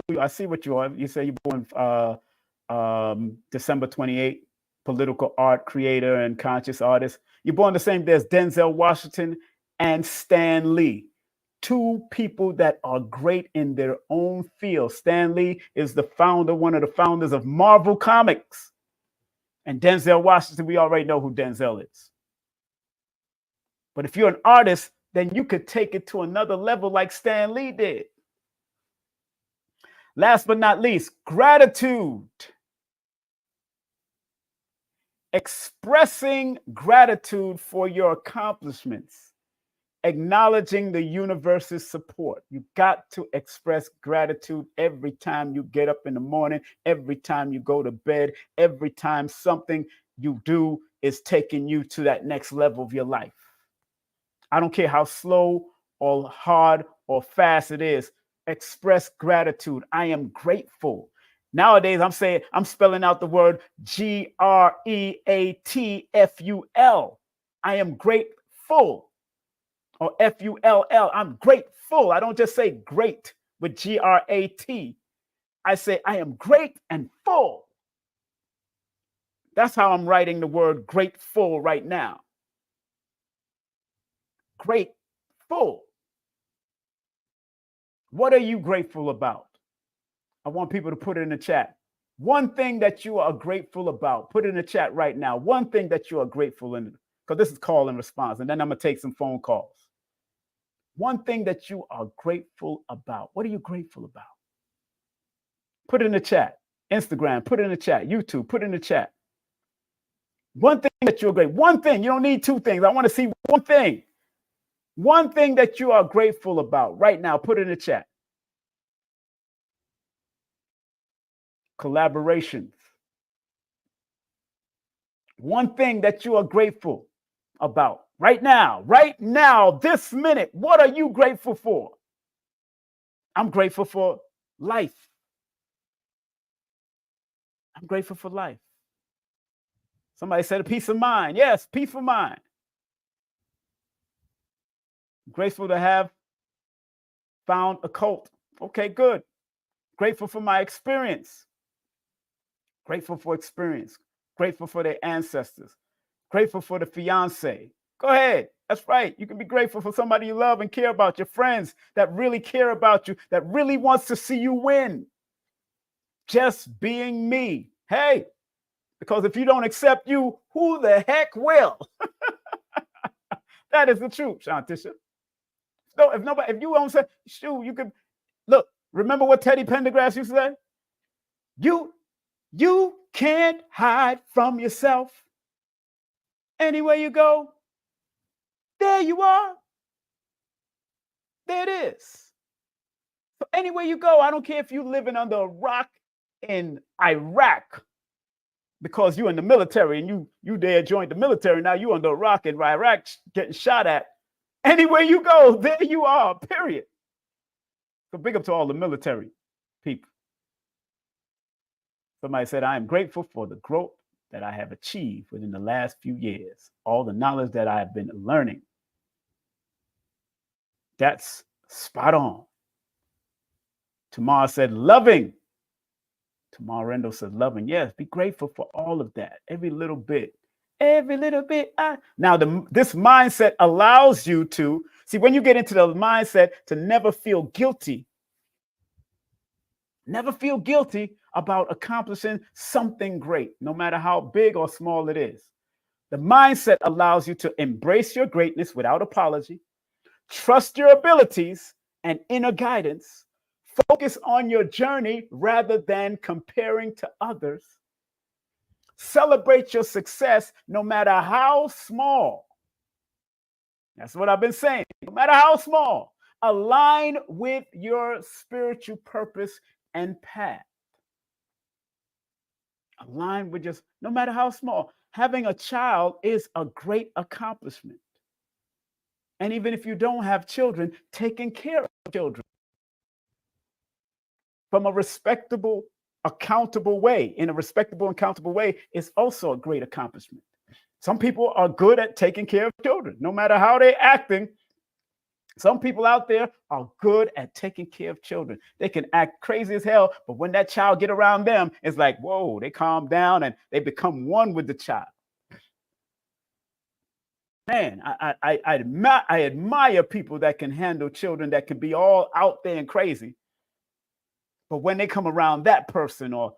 what you are. You say you're born December 28th, political art creator and conscious artist. You're born the same day as Denzel Washington and Stan Lee. Two people that are great in their own field. Stan Lee is one of the founders of Marvel Comics. And Denzel Washington, we already know who Denzel is. But if you're an artist, then you could take it to another level like Stan Lee did. Last but not least, gratitude. Expressing gratitude for your accomplishments. Acknowledging the universe's support. You got to express gratitude every time you get up in the morning, every time you go to bed, every time something you do is taking you to that next level of your life. I don't care how slow or hard or fast it is. Express gratitude. I am grateful. Nowadays, I'm spelling out the word GREATFUL. I am grateful. Or FULL. I'm grateful. I don't just say great with GRAT. I say I am great and full. That's how I'm writing the word grateful right now. Grateful. What are you grateful about? I want people to put it in the chat. One thing that you are grateful about. Put it in the chat right now. One thing that you are grateful in, because this is call and response, and then I'm going to take some phone calls. One thing that you are grateful about. What are you grateful about? Put it in the chat. Instagram, put it in the chat. YouTube, put it in the chat. One thing that you're grateful. One thing. You don't need two things. I want to see one thing. One thing that you are grateful about right now. Put it in the chat. Collaborations. One thing that you are grateful about right now, this minute. What are you grateful for? I'm grateful for life. I'm grateful for life. Somebody said a peace of mind. Yes, peace of mind. I'm grateful to have found a cult. Okay, good. Grateful for my experience. Grateful for experience. Grateful for their ancestors. Grateful for the fiance. Go ahead. That's right. You can be grateful for somebody you love and care about, your friends that really care about you, that really wants to see you win. Just being me. Hey, because if you don't accept you, who the heck will? That is the truth, Shantisha. So if you don't say, shoot, you could look. Remember what Teddy Pendergrass used to say? You can't hide from yourself. Anywhere you go, there you are. There it is. So anywhere you go, I don't care if you're living under a rock in Iraq because you're in the military and you there joined the military. Now you under a rock in Iraq getting shot at. Anywhere you go, there you are, period. So big up to all the military people. Somebody said, I am grateful for the growth that I have achieved within the last few years, all the knowledge that I have been learning. That's spot on. Tamar said, loving. Tamar Rendo said, loving. Yes, be grateful for all of that. Every little bit. Every little bit. Now, this mindset allows you to, see, when you get into the mindset to never feel guilty, about accomplishing something great, no matter how big or small it is. The mindset allows you to embrace your greatness without apology, trust your abilities and inner guidance, focus on your journey rather than comparing to others, celebrate your success no matter how small. That's what I've been saying. No matter how small, align with your spiritual purpose and path. Align with just, no matter how small. Having a child is a great accomplishment. And even if you don't have children, taking care of children from a respectable, accountable way, in a respectable, accountable way, is also a great accomplishment. Some people are good at taking care of children, no matter how they're acting. Some people out there are good at taking care of children. They can act crazy as hell, but when that child get around them, it's like, whoa, they calm down and they become one with the child. Man, I admire people that can handle children that can be all out there and crazy. But when they come around that person or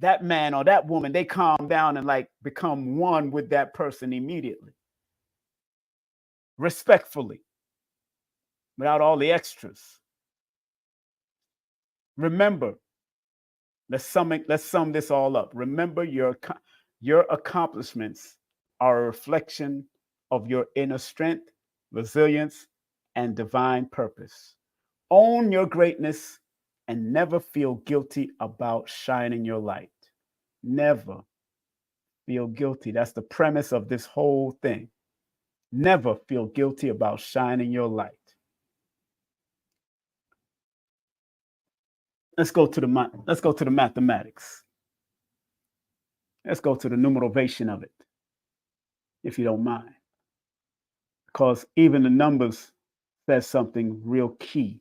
that man or that woman, they calm down and like become one with that person immediately. Respectfully, without all the extras. Remember, let's sum this all up. Remember, your accomplishments are a reflection of your inner strength, resilience, and divine purpose. Own your greatness and never feel guilty about shining your light. Never feel guilty. That's the premise of this whole thing. Never feel guilty about shining your light. Let's go to the mathematics. Let's go to the numerovation of it, if you don't mind. Because even the numbers says something real key.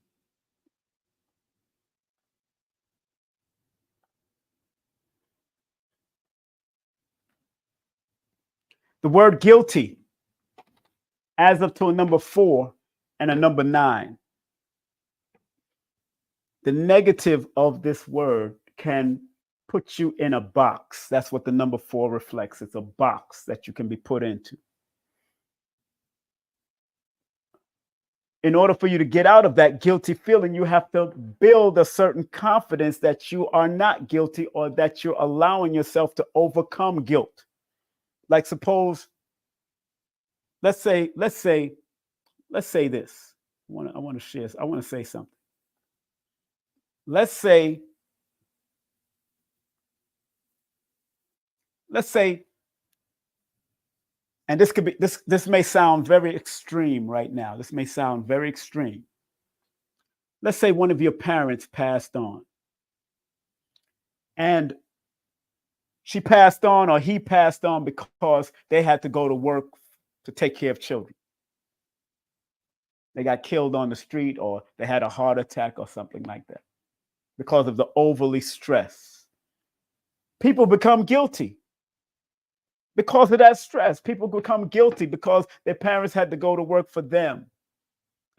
The word guilty adds up to a number 4 and a number 9. The negative of this word can put you in a box. That's what the number 4 reflects. It's a box that you can be put into. In order for you to get out of that guilty feeling, you have to build a certain confidence that you are not guilty or that you're allowing yourself to overcome guilt. Like suppose, let's say this. I want to say something. Let's say, and this could be this may sound very extreme right now. This may sound very extreme. Let's say one of your parents passed on. And she passed on or he passed on because they had to go to work to take care of children. They got killed on the street or they had a heart attack or something like that because of the overly stress. People become guilty because of that stress. People become guilty because their parents had to go to work for them.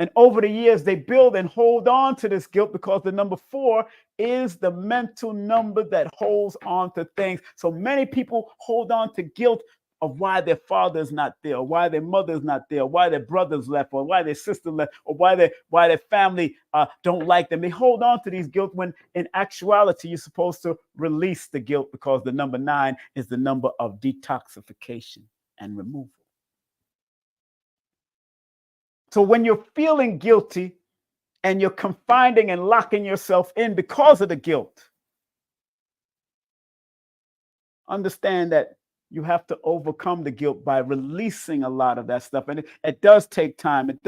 And over the years, they build and hold on to this guilt because the number 4 is the mental number that holds on to things. So many people hold on to guilt of why their father is not there, or why their mother is not there, or why their brothers left, or why their sister left, or why their family don't like them. They hold on to these guilt when in actuality, you're supposed to release the guilt because the number 9 is the number of detoxification and removal. So when you're feeling guilty and you're confining and locking yourself in because of the guilt, understand that you have to overcome the guilt by releasing a lot of that stuff. And it does take time. It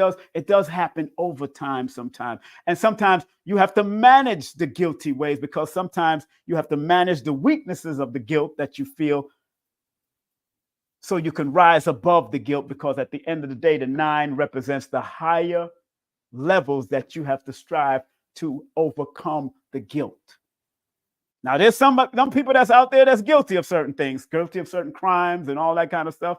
does happen over time sometimes. And sometimes you have to manage the guilty ways because sometimes you have to manage the weaknesses of the guilt that you feel so you can rise above the guilt, because at the end of the day, the 9 represents the higher levels that you have to strive to overcome the guilt. Now, there's some people that's out there that's guilty of certain things, guilty of certain crimes and all that kind of stuff.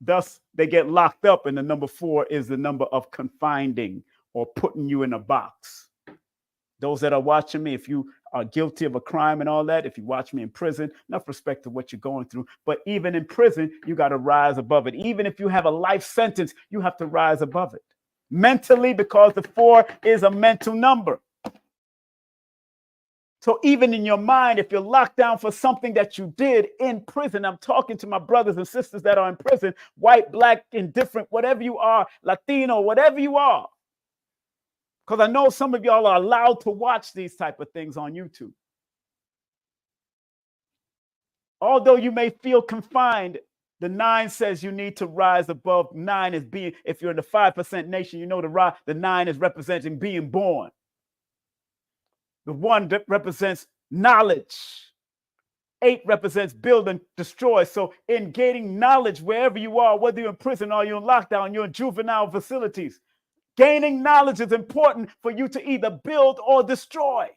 Thus, they get locked up, and the number 4 is the number of confining or putting you in a box. Those that are watching me, if you are guilty of a crime and all that, if you watch me in prison, enough respect to what you're going through, but even in prison, you got to rise above it. Even if you have a life sentence, you have to rise above it mentally, because the 4 is a mental number. So even in your mind, if you're locked down for something that you did in prison, I'm talking to my brothers and sisters that are in prison, white, black, indifferent, whatever you are, Latino, whatever you are. Because I know some of y'all are allowed to watch these type of things on YouTube. Although you may feel confined, the 9 says you need to rise above. 9 is being, if you're in the 5% nation, you know the 9 is representing being born. The 1 represents knowledge. 8 represents build and destroy. So in gaining knowledge, wherever you are, whether you're in prison or you're in lockdown, you're in juvenile facilities, gaining knowledge is important for you to either build or destroy.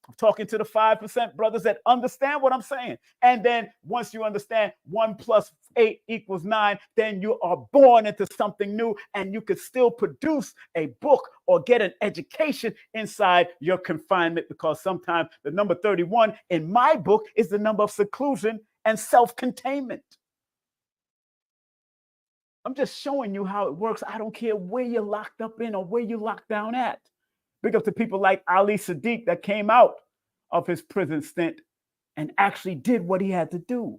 I'm talking to the 5% brothers that understand what I'm saying. And then once you understand 1 plus 8 equals 9, then you are born into something new, and you could still produce a book or get an education inside your confinement, because sometimes the number 31 in my book is the number of seclusion and self-containment. I'm just showing you how it works. I don't care where you're locked up in or where you're locked down at. Big up to people like Ali Sadiq that came out of his prison stint and actually did what he had to do.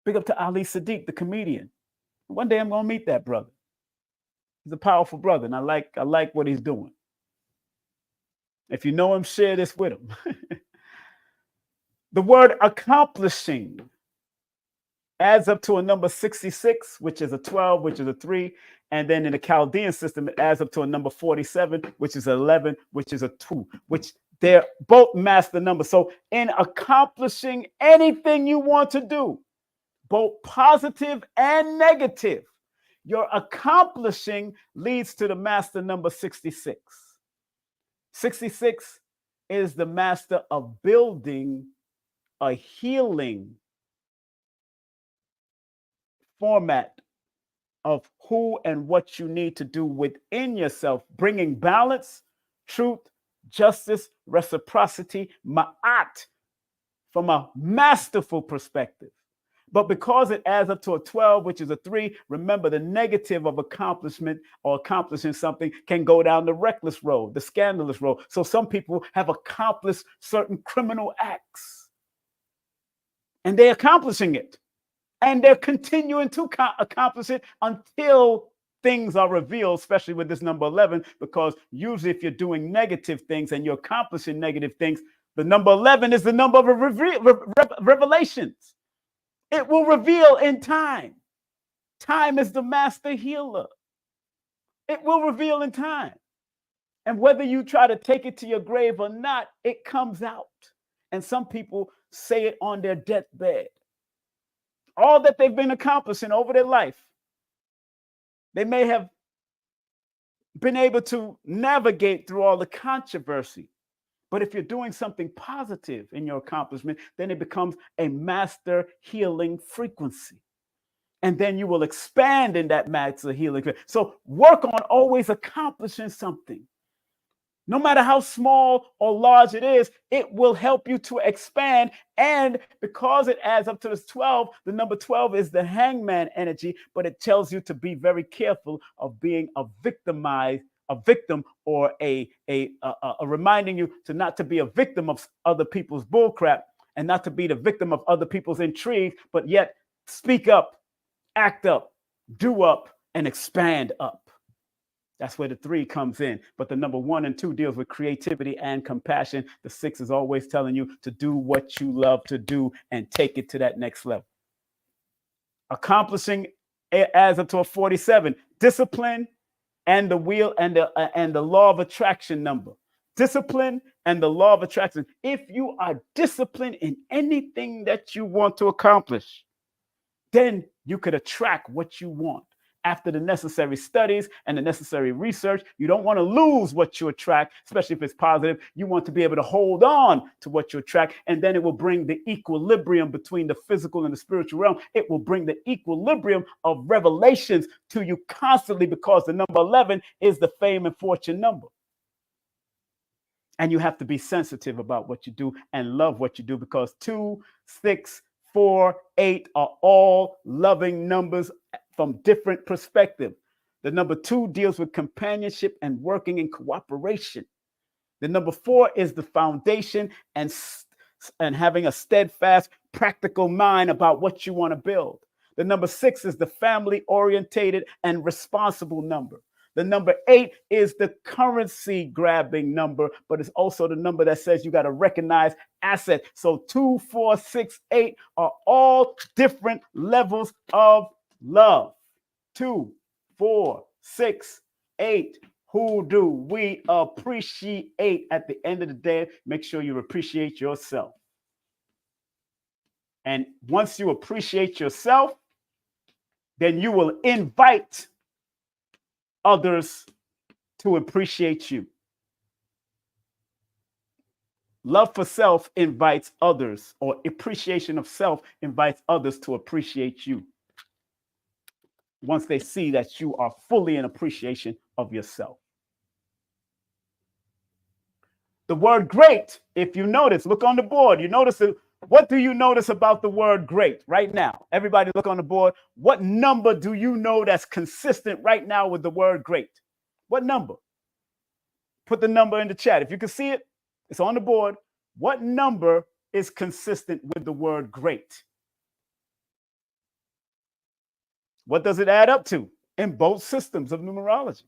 Big up to Ali Sadiq, the comedian. One day I'm going to meet that brother. He's a powerful brother, and I like what he's doing. If you know him, share this with him. The word accomplishing adds up to a number 66, which is a 12, which is a 3. And then in the Chaldean system, it adds up to a number 47, which is 11, which is a 2, which they're both master numbers. So in accomplishing anything you want to do, both positive and negative, your accomplishing leads to the master number 66. 66 is the master of building a healing format of who and what you need to do within yourself, bringing balance, truth, justice, reciprocity, ma'at, from a masterful perspective. But because it adds up to a 12, which is a 3, remember the negative of accomplishment or accomplishing something can go down the reckless road, the scandalous road. So some people have accomplished certain criminal acts, and they're accomplishing it. And they're continuing to accomplish it until things are revealed, especially with this number 11, because usually if you're doing negative things and you're accomplishing negative things, the number 11 is the number of revelations. It will reveal in time. Time is the master healer. It will reveal in time. And whether you try to take it to your grave or not, it comes out. And some people say it on their deathbed. All that they've been accomplishing over their life, they may have been able to navigate through all the controversy. But if you're doing something positive in your accomplishment, then it becomes a master healing frequency. And then you will expand in that master healing. So work on always accomplishing something. No matter how small or large it is, it will help you to expand. And because it adds up to this 12, the number 12 is the hangman energy, but it tells you to be very careful of being a victim, or a reminding you to not to be a victim of other people's bullcrap and not to be the victim of other people's intrigue, but yet speak up, act up, do up, and expand up. That's where the 3 comes in. But the number 1 and 2 deals with creativity and compassion. The 6 is always telling you to do what you love to do and take it to that next level. Accomplishing adds up to a 47. Discipline and the wheel and the law of attraction number. Discipline and the law of attraction. If you are disciplined in anything that you want to accomplish, then you could attract what you want. After the necessary studies and the necessary research, you don't want to lose what you attract, especially if it's positive. You want to be able to hold on to what you attract, and then it will bring the equilibrium between the physical and the spiritual realm. It will bring the equilibrium of revelations to you constantly, because the number 11 is the fame and fortune number. And you have to be sensitive about what you do and love what you do, because 2, 6, 4, 8 are all loving numbers from different perspectives. The number 2 deals with companionship and working in cooperation. The number 4 is the foundation and having a steadfast, practical mind about what you want to build. The number 6 is the family orientated and responsible number. The number 8 is the currency grabbing number, but it's also the number that says you got to recognize asset. So 2, 4, 6, 8 are all different levels of love. 2, 4, 6, 8. Who do we appreciate at the end of the day? Make sure you appreciate yourself. And once you appreciate yourself, then you will invite others to appreciate you. Love for self invites others, or appreciation of self invites others to appreciate you. Once they see that you are fully in appreciation of yourself. The word great, if you notice, look on the board. You notice it. What do you notice about the word great right now? Everybody look on the board. What number do you know that's consistent right now with the word great? What number? Put the number in the chat. If you can see it, it's on the board. What number is consistent with the word great? What does it add up to in both systems of numerology?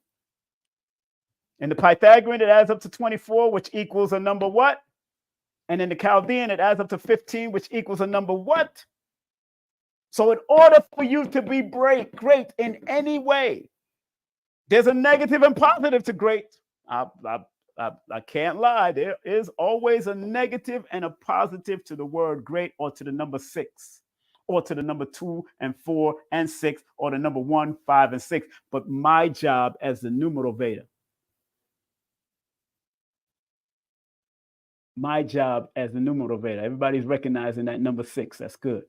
In the Pythagorean, it adds up to 24, which equals a number what? And in the Chaldean, it adds up to 15, which equals a number what? So in order for you to be great in any way, there's a negative and positive to great. I can't lie. There is always a negative and a positive to the word great, or to the number 6, or to the number 2 and 4 and 6, or the number 1, 5, and 6. But my job as the numerovator, everybody's recognizing that number 6. That's good.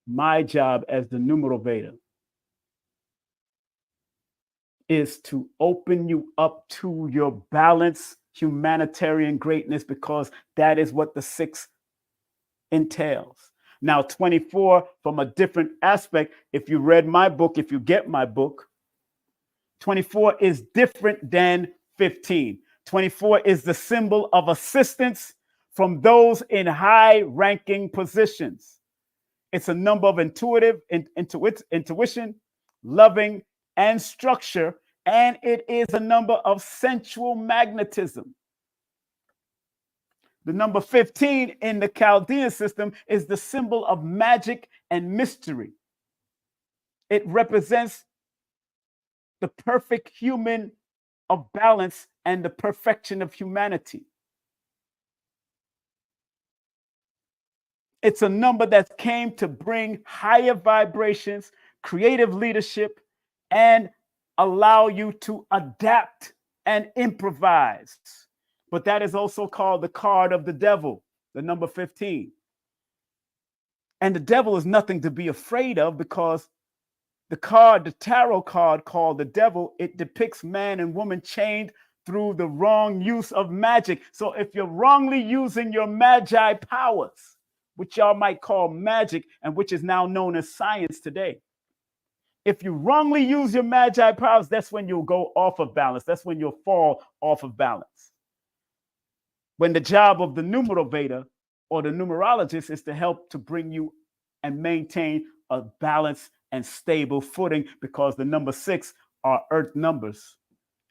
My job as the numerovator is to open you up to your balanced humanitarian greatness, because that is what the 6 entails. Now, 24, from a different aspect, if you read my book, if you get my book, 24 is different than 15. 24 is the symbol of assistance from those in high-ranking positions. It's a number of intuition, loving, and structure, and it is a number of sensual magnetism. The number 15 in the Chaldean system is the symbol of magic and mystery. It represents the perfect human of balance and the perfection of humanity. It's a number that came to bring higher vibrations, creative leadership, and allow you to adapt and improvise. But that is also called the card of the devil, the number 15. And the devil is nothing to be afraid of, because the tarot card called the devil, it depicts man and woman chained through the wrong use of magic. So if you're wrongly using your magi powers, which y'all might call magic, and which is now known as science today, if you wrongly use your magi powers, that's when you'll go off of balance. That's when you'll fall off of balance. When the job of the numerovator or the numerologist is to help to bring you and maintain a balance and stable footing, because the number 6 are earth numbers,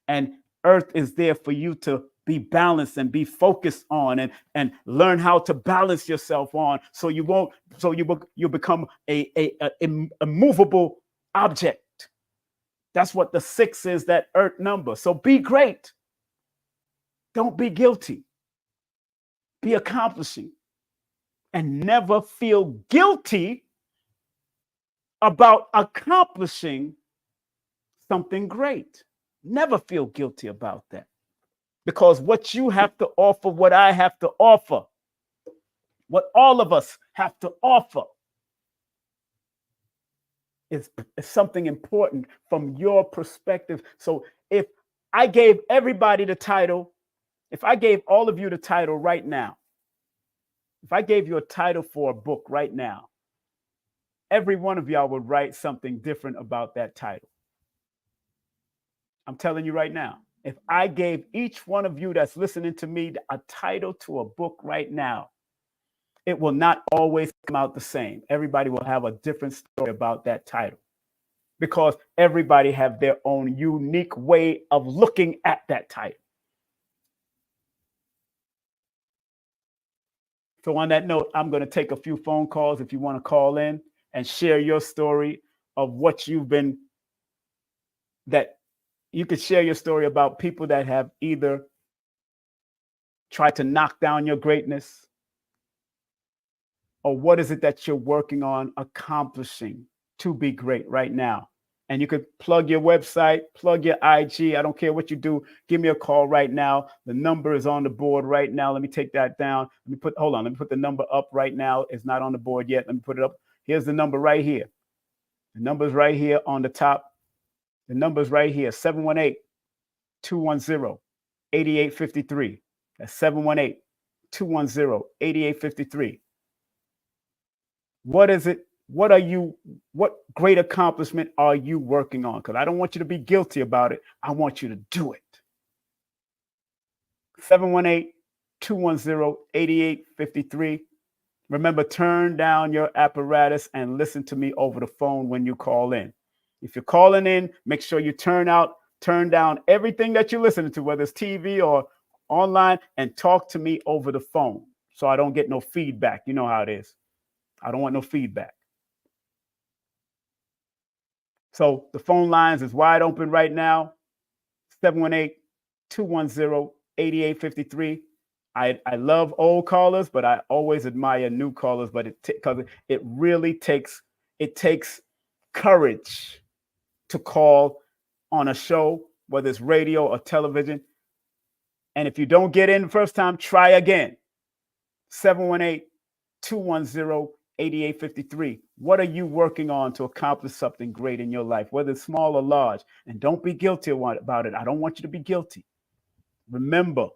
and earth is there for you to be balanced and be focused on, and learn how to balance yourself on, so you become a movable object. That's what the 6 is, that earth number. So be great. Don't be guilty. Be accomplishing, and never feel guilty about accomplishing something great. Never feel guilty about that. Because what you have to offer, what I have to offer, what all of us have to offer is something important from your perspective. So if I gave everybody the title, if I gave all of you the title right now, if I gave you a title for a book right now, every one of y'all would write something different about that title. I'm telling you right now, if I gave each one of you that's listening to me a title to a book right now, it will not always come out the same. Everybody will have a different story about that title because everybody have their own unique way of looking at that title. So on that note, I'm going to take a few phone calls if you want to call in and share your story of what you've been, that you could share your story about people that have either tried to knock down your greatness, or what is it that you're working on accomplishing to be great right now. And you could plug your website, plug your IG. I don't care what you do. Give me a call right now. The number is on the board right now. Let me take that down. Hold on. Let me put the number up right now. It's not on the board yet. Let me put it up. Here's the number right here. The number's right here on the top. The number's right here, 718-210-8853. That's 718-210-8853. What is it? What great accomplishment are you working on? Because I don't want you to be guilty about it. I want you to do it. 718-210-8853. Remember, turn down your apparatus and listen to me over the phone when you call in. If you're calling in, make sure you turn down everything that you're listening to, whether it's TV or online, and talk to me over the phone so I don't get no feedback. You know how it is. I don't want no feedback. So the phone lines is wide open right now, 718-210-8853. I love old callers, but I always admire new callers, but because it really takes courage to call on a show, whether it's radio or television. And if you don't get in the first time, try again. 718-210-8853. What are you working on to accomplish something great in your life, whether it's small or large? And don't be guilty about it. I don't want you to be guilty. Remember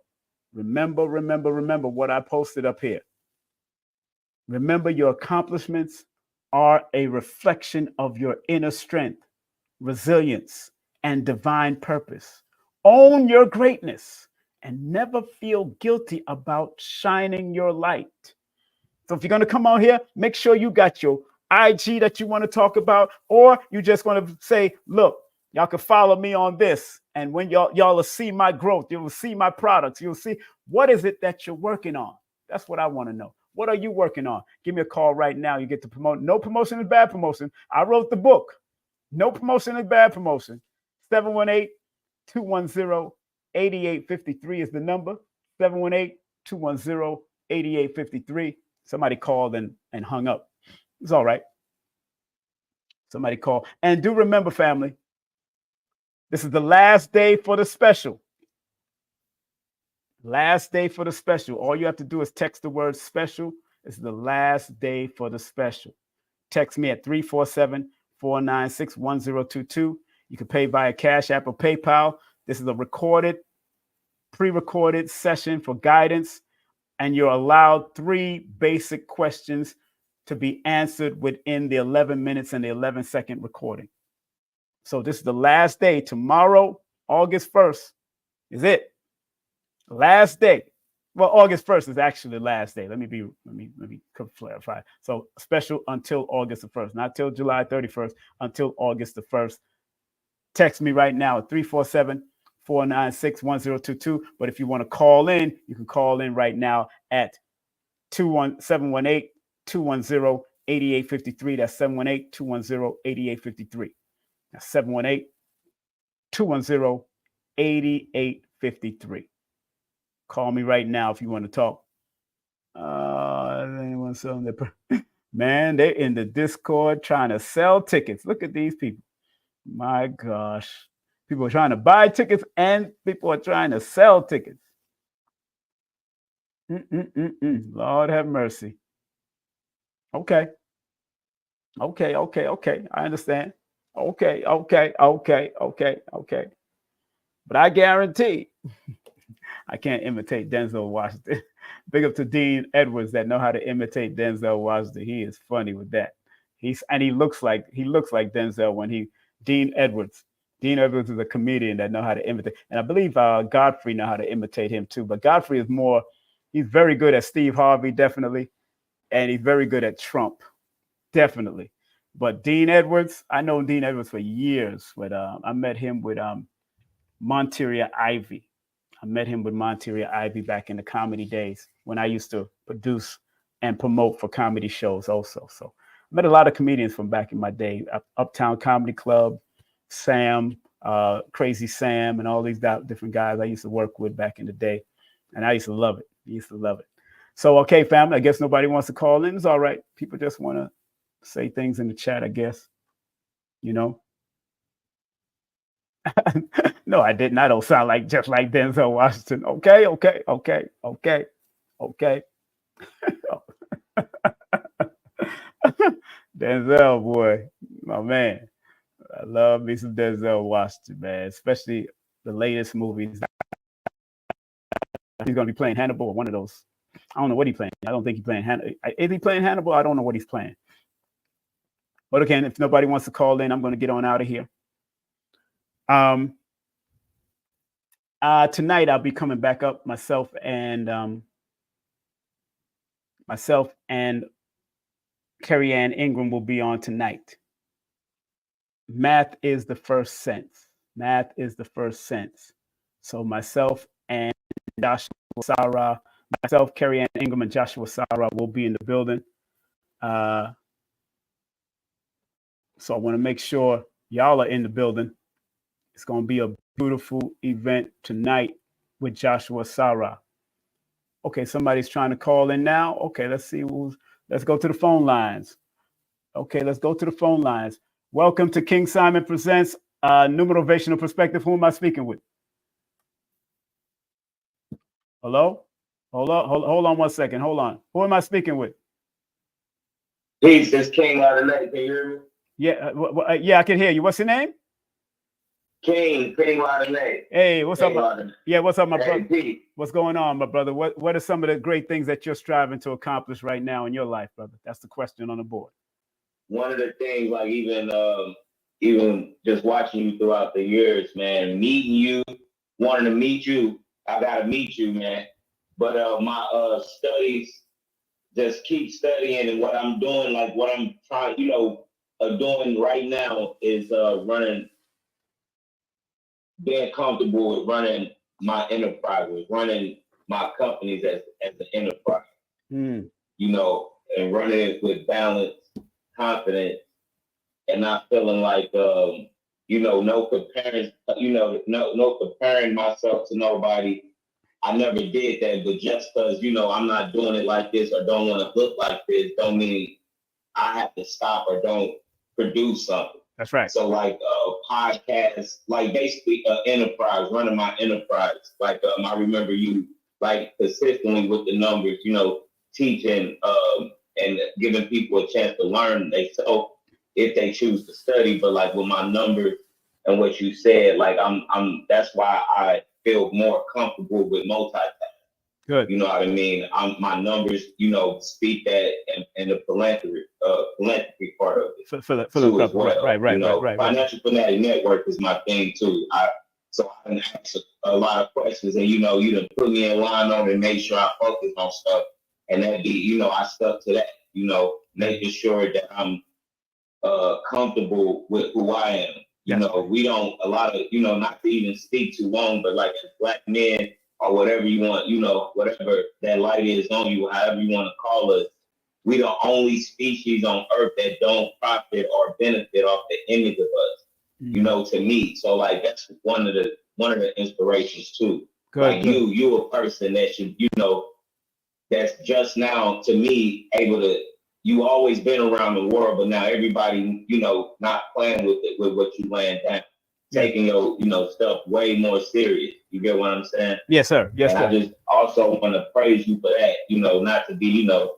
what I posted up here. Remember, your accomplishments are a reflection of your inner strength, resilience, and divine purpose. Own your greatness and never feel guilty about shining your light. So if you're going to come on here, make sure you got your IG that you want to talk about, or you just want to say, look, y'all can follow me on this. And when y'all will see my growth, you will see my products. You'll see what is it that you're working on. That's what I want to know. What are you working on? Give me a call right now. You get to promote. No promotion is bad promotion. I wrote the book. No promotion is bad promotion. 718-210-8853 is the number. 718-210-8853. Somebody called and hung up. It's all right. Somebody called. And do remember, family, this is the last day for the special. Last day for the special. All you have to do is text the word special. It's the last day for the special. Text me at 347-496-1022. You can pay via Cash App or PayPal. This is a pre-recorded session for guidance, and you're allowed 3 basic questions to be answered within the 11 minutes and the 11-second recording. So this is the last day. Tomorrow, August 1st, is it. Last day. Well, August 1st is actually the last day. Let me clarify. So special until August the 1st, not till July 31st, until August the 1st. Text me right now at 347-496-1022. But if you want to call in, you can call in right now at 718-210-8853. That's 718-210-8853. That's 718-210-8853. Call me right now if you want to talk. Anyone selling their Man, they're in the Discord trying to sell tickets. Look at these people. My gosh. People are trying to buy tickets and people are trying to sell tickets. Lord have mercy. Okay. Okay. I understand. Okay. But I guarantee I can't imitate Denzel Washington. Big up to Dean Edwards that know how to imitate Denzel Washington. He is funny with that. He looks like Denzel when he Dean Edwards. Dean Edwards is a comedian that know how to imitate, and I believe Godfrey know how to imitate him too. But Godfrey is more. He's very good at Steve Harvey, definitely, and he's very good at Trump, definitely. But Dean Edwards, I know Dean Edwards for years. But I met him with Monteria Ivy. I met him with Monteria Ivy back in the comedy days when I used to produce and promote for comedy shows also. So I met a lot of comedians from back in my day, Uptown Comedy Club, Sam, Crazy Sam, and all these different guys I used to work with back in the day. And I used to love it. So, okay, family, I guess nobody wants to call in. It's all right. People just want to say things in the chat, I guess. You know? No, I didn't. I don't sound like just like Denzel Washington. Okay. Denzel, boy, my man. I love me some Denzel Washington, man. Especially the latest movies. He's going to be playing Hannibal or one of those. I don't know what he's playing. I don't think he's playing Hannibal. Is he playing Hannibal? I don't know what he's playing. But again, if nobody wants to call in, I'm going to get on out of here. Tonight I'll be coming back up myself and Carrie Ann Ingram will be on tonight. Math is the first sense. So myself and Joshua Sarah, Carrie Ann Ingram, and Joshua Sarah will be in the building. So I want to make sure y'all are in the building. It's going to be a beautiful event tonight with Joshua Sarah. Okay, somebody's trying to call in now. Okay, let's see. Let's go to the phone lines. Okay, let's go to the phone lines. Welcome to King Simon Presents Numerovational Perspective. Who am I speaking with? Hello? Hold on 1 second. Hold on. Who am I speaking with? Peace, this King out of Night. Can you hear me? Yeah, yeah, I can hear you. What's your name? King out of Night. Hey, what's up? What's up, my brother? Pete. What's going on, my brother? What are some of the great things that you're striving to accomplish right now in your life, brother? That's the question on the board. One of the things, like even just watching you throughout the years, man, meeting you, wanting to meet you, I gotta meet you, man. But my studies, just keep studying, and what I'm doing, like what I'm trying, doing right now is being comfortable with running my enterprise, running my companies as an enterprise. And running it with balance, confidence, and not feeling like no comparing, no comparing myself to nobody. I never did that, but just because I'm not doing it like this or don't want to look like this, don't mean I have to stop or don't produce something. That's right. So like podcasts, like basically enterprise, running my enterprise. Like I remember you like consistently with the numbers, teaching and giving people a chance to learn themselves if they choose to study. But like with my numbers and what you said, like I'm that's why I feel more comfortable with multitasking. Good. You know what I mean? My numbers, speak that and the philanthropy part of it. Philanthropy, right. Financial Fanatic Network is my thing too. So I can ask a lot of questions, and you done put me in line on and make sure I focus on stuff, and that be, I stuck to that. Making sure that I'm comfortable with who I am. We don't a lot of not to even speak too long, but like as Black men, or whatever you want, whatever that light is on you, however you want to call us, we the only species on Earth that don't profit or benefit off the image of us, to me. So like that's one of the inspirations too. Good. You a person that should, that's just now to me able to you always been around the world, but now everybody, you know, not playing with it, with what you laying down, taking your, you know, stuff way more serious. You get what I'm saying? Yes, sir. Yes, and sir. I just also want to praise you for that, you know, not to be, you know,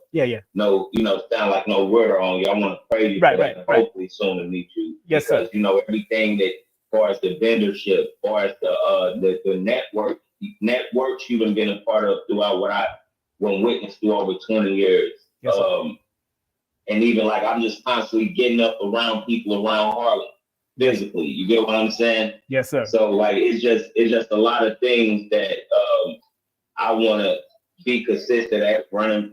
no, you know, sound like no word on you. I want to praise you for that. And hopefully soon to meet you. Yes, because, sir. you know, everything that, as far as the vendorship, as far as the networks you've been a part of throughout what I witnessed through over 20 years. Yes, and even like I'm just constantly getting up around people around Harlem physically. You get what I'm saying? Yes, sir. So like it's just a lot of things that I want to be consistent at running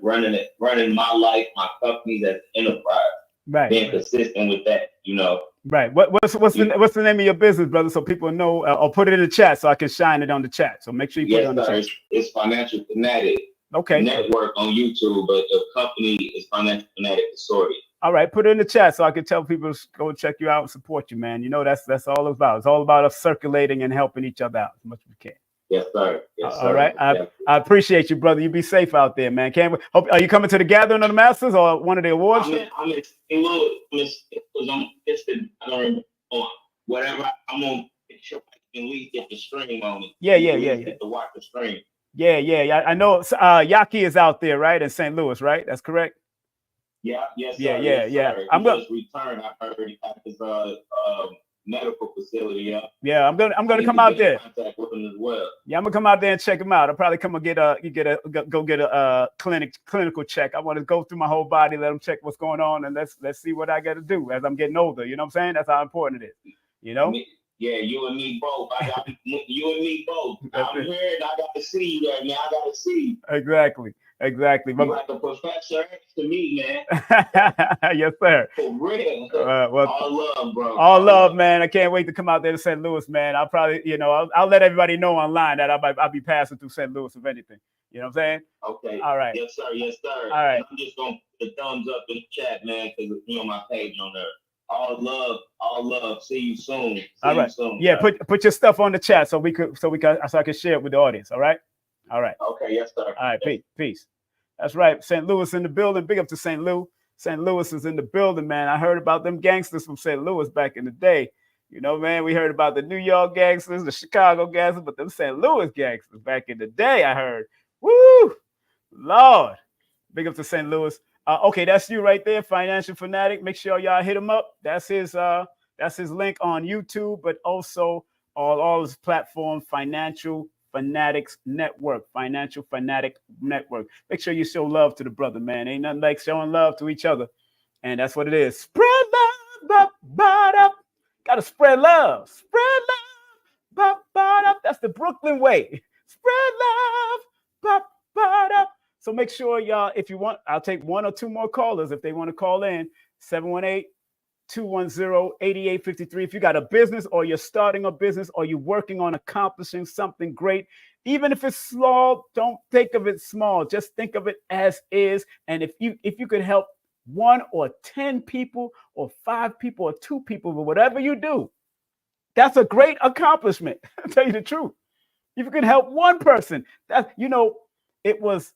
my life, my companies as enterprise. Right. Being consistent with that, you know. Right. What's the name of your business, brother? So people know. I'll put it in the chat so I can shine it on the chat. So make sure you put it on the chat. It's Financial Fanatic. Okay. Network on YouTube, but the company is Financial Fanatic Authority. All right, put it in the chat so I can tell people to go check you out and support you, man. You know that's all about. It's all about us circulating and helping each other out as much as we can. Yes, sir. Yes, sir. All right. I appreciate you, brother. You be safe out there, man. Are you coming to the gathering of the masters or one of the awards? I'm in St. Louis. I don't remember. Whatever. I'm on. Sure I can at least get the stream on it. Yeah. Get to watch the stream. Yeah. I know. Yaki is out there, right, in St. Louis, right? That's correct. Yeah. Yes, sir. Yeah. Sir. I'm going to return. I heard at his medical facility. Yeah, I'm gonna come out there. Contact with him as well. Yeah, I'm gonna come out there and check him out. I'll probably come and get a clinical check. I want to go through my whole body, let them check what's going on, and let's see what I got to do as I'm getting older. You know what I'm saying? That's how important it is. You know? Yeah, you and me both. You and me both. I'm here and I got to see you there, man. I got to see you. Exactly. You're like a professor to me, man. Yes, sir. For real. All love, bro. All love, man. I can't wait to come out there to St. Louis, man. I'll probably, I'll let everybody know online that I'll be passing through St. Louis if anything. You know what I'm saying? Okay. All right. Yes, sir. All right. And I'm just going to put the thumbs up in the chat, man, because it's on my page on there. All love. See you soon. All right. Yeah, put your stuff on the chat so I can share it with the audience. All right. Okay. Yes, sir. All right. Peace. That's right. St. Louis in the building. Big up to St. Louis. St. Louis is in the building, man. I heard about them gangsters from St. Louis back in the day. You know, man, we heard about the New York gangsters, the Chicago gangsters, but them St. Louis gangsters back in the day, I heard. Woo! Lord. Big up to St. Louis. Okay, that's you right there, Financial Fanatic. Make sure y'all hit him up. That's his link on YouTube, but also all his platforms, Financial Fanatics Network. Make sure you show love to the brother, man. Ain't nothing like showing love to each other. And that's what it is. Spread love. Gotta spread love. That's the Brooklyn way. Spread love. So make sure y'all, if you want, I'll take one or two more callers if they want to call in. 718-210-8853. If you got a business or you're starting a business or you're working on accomplishing something great, even if it's small, don't think of it small. Just think of it as is. And if you could help 1 or 10 people or 5 people or 2 people, but whatever you do, that's a great accomplishment. I'll tell you the truth. If you can help one person, it was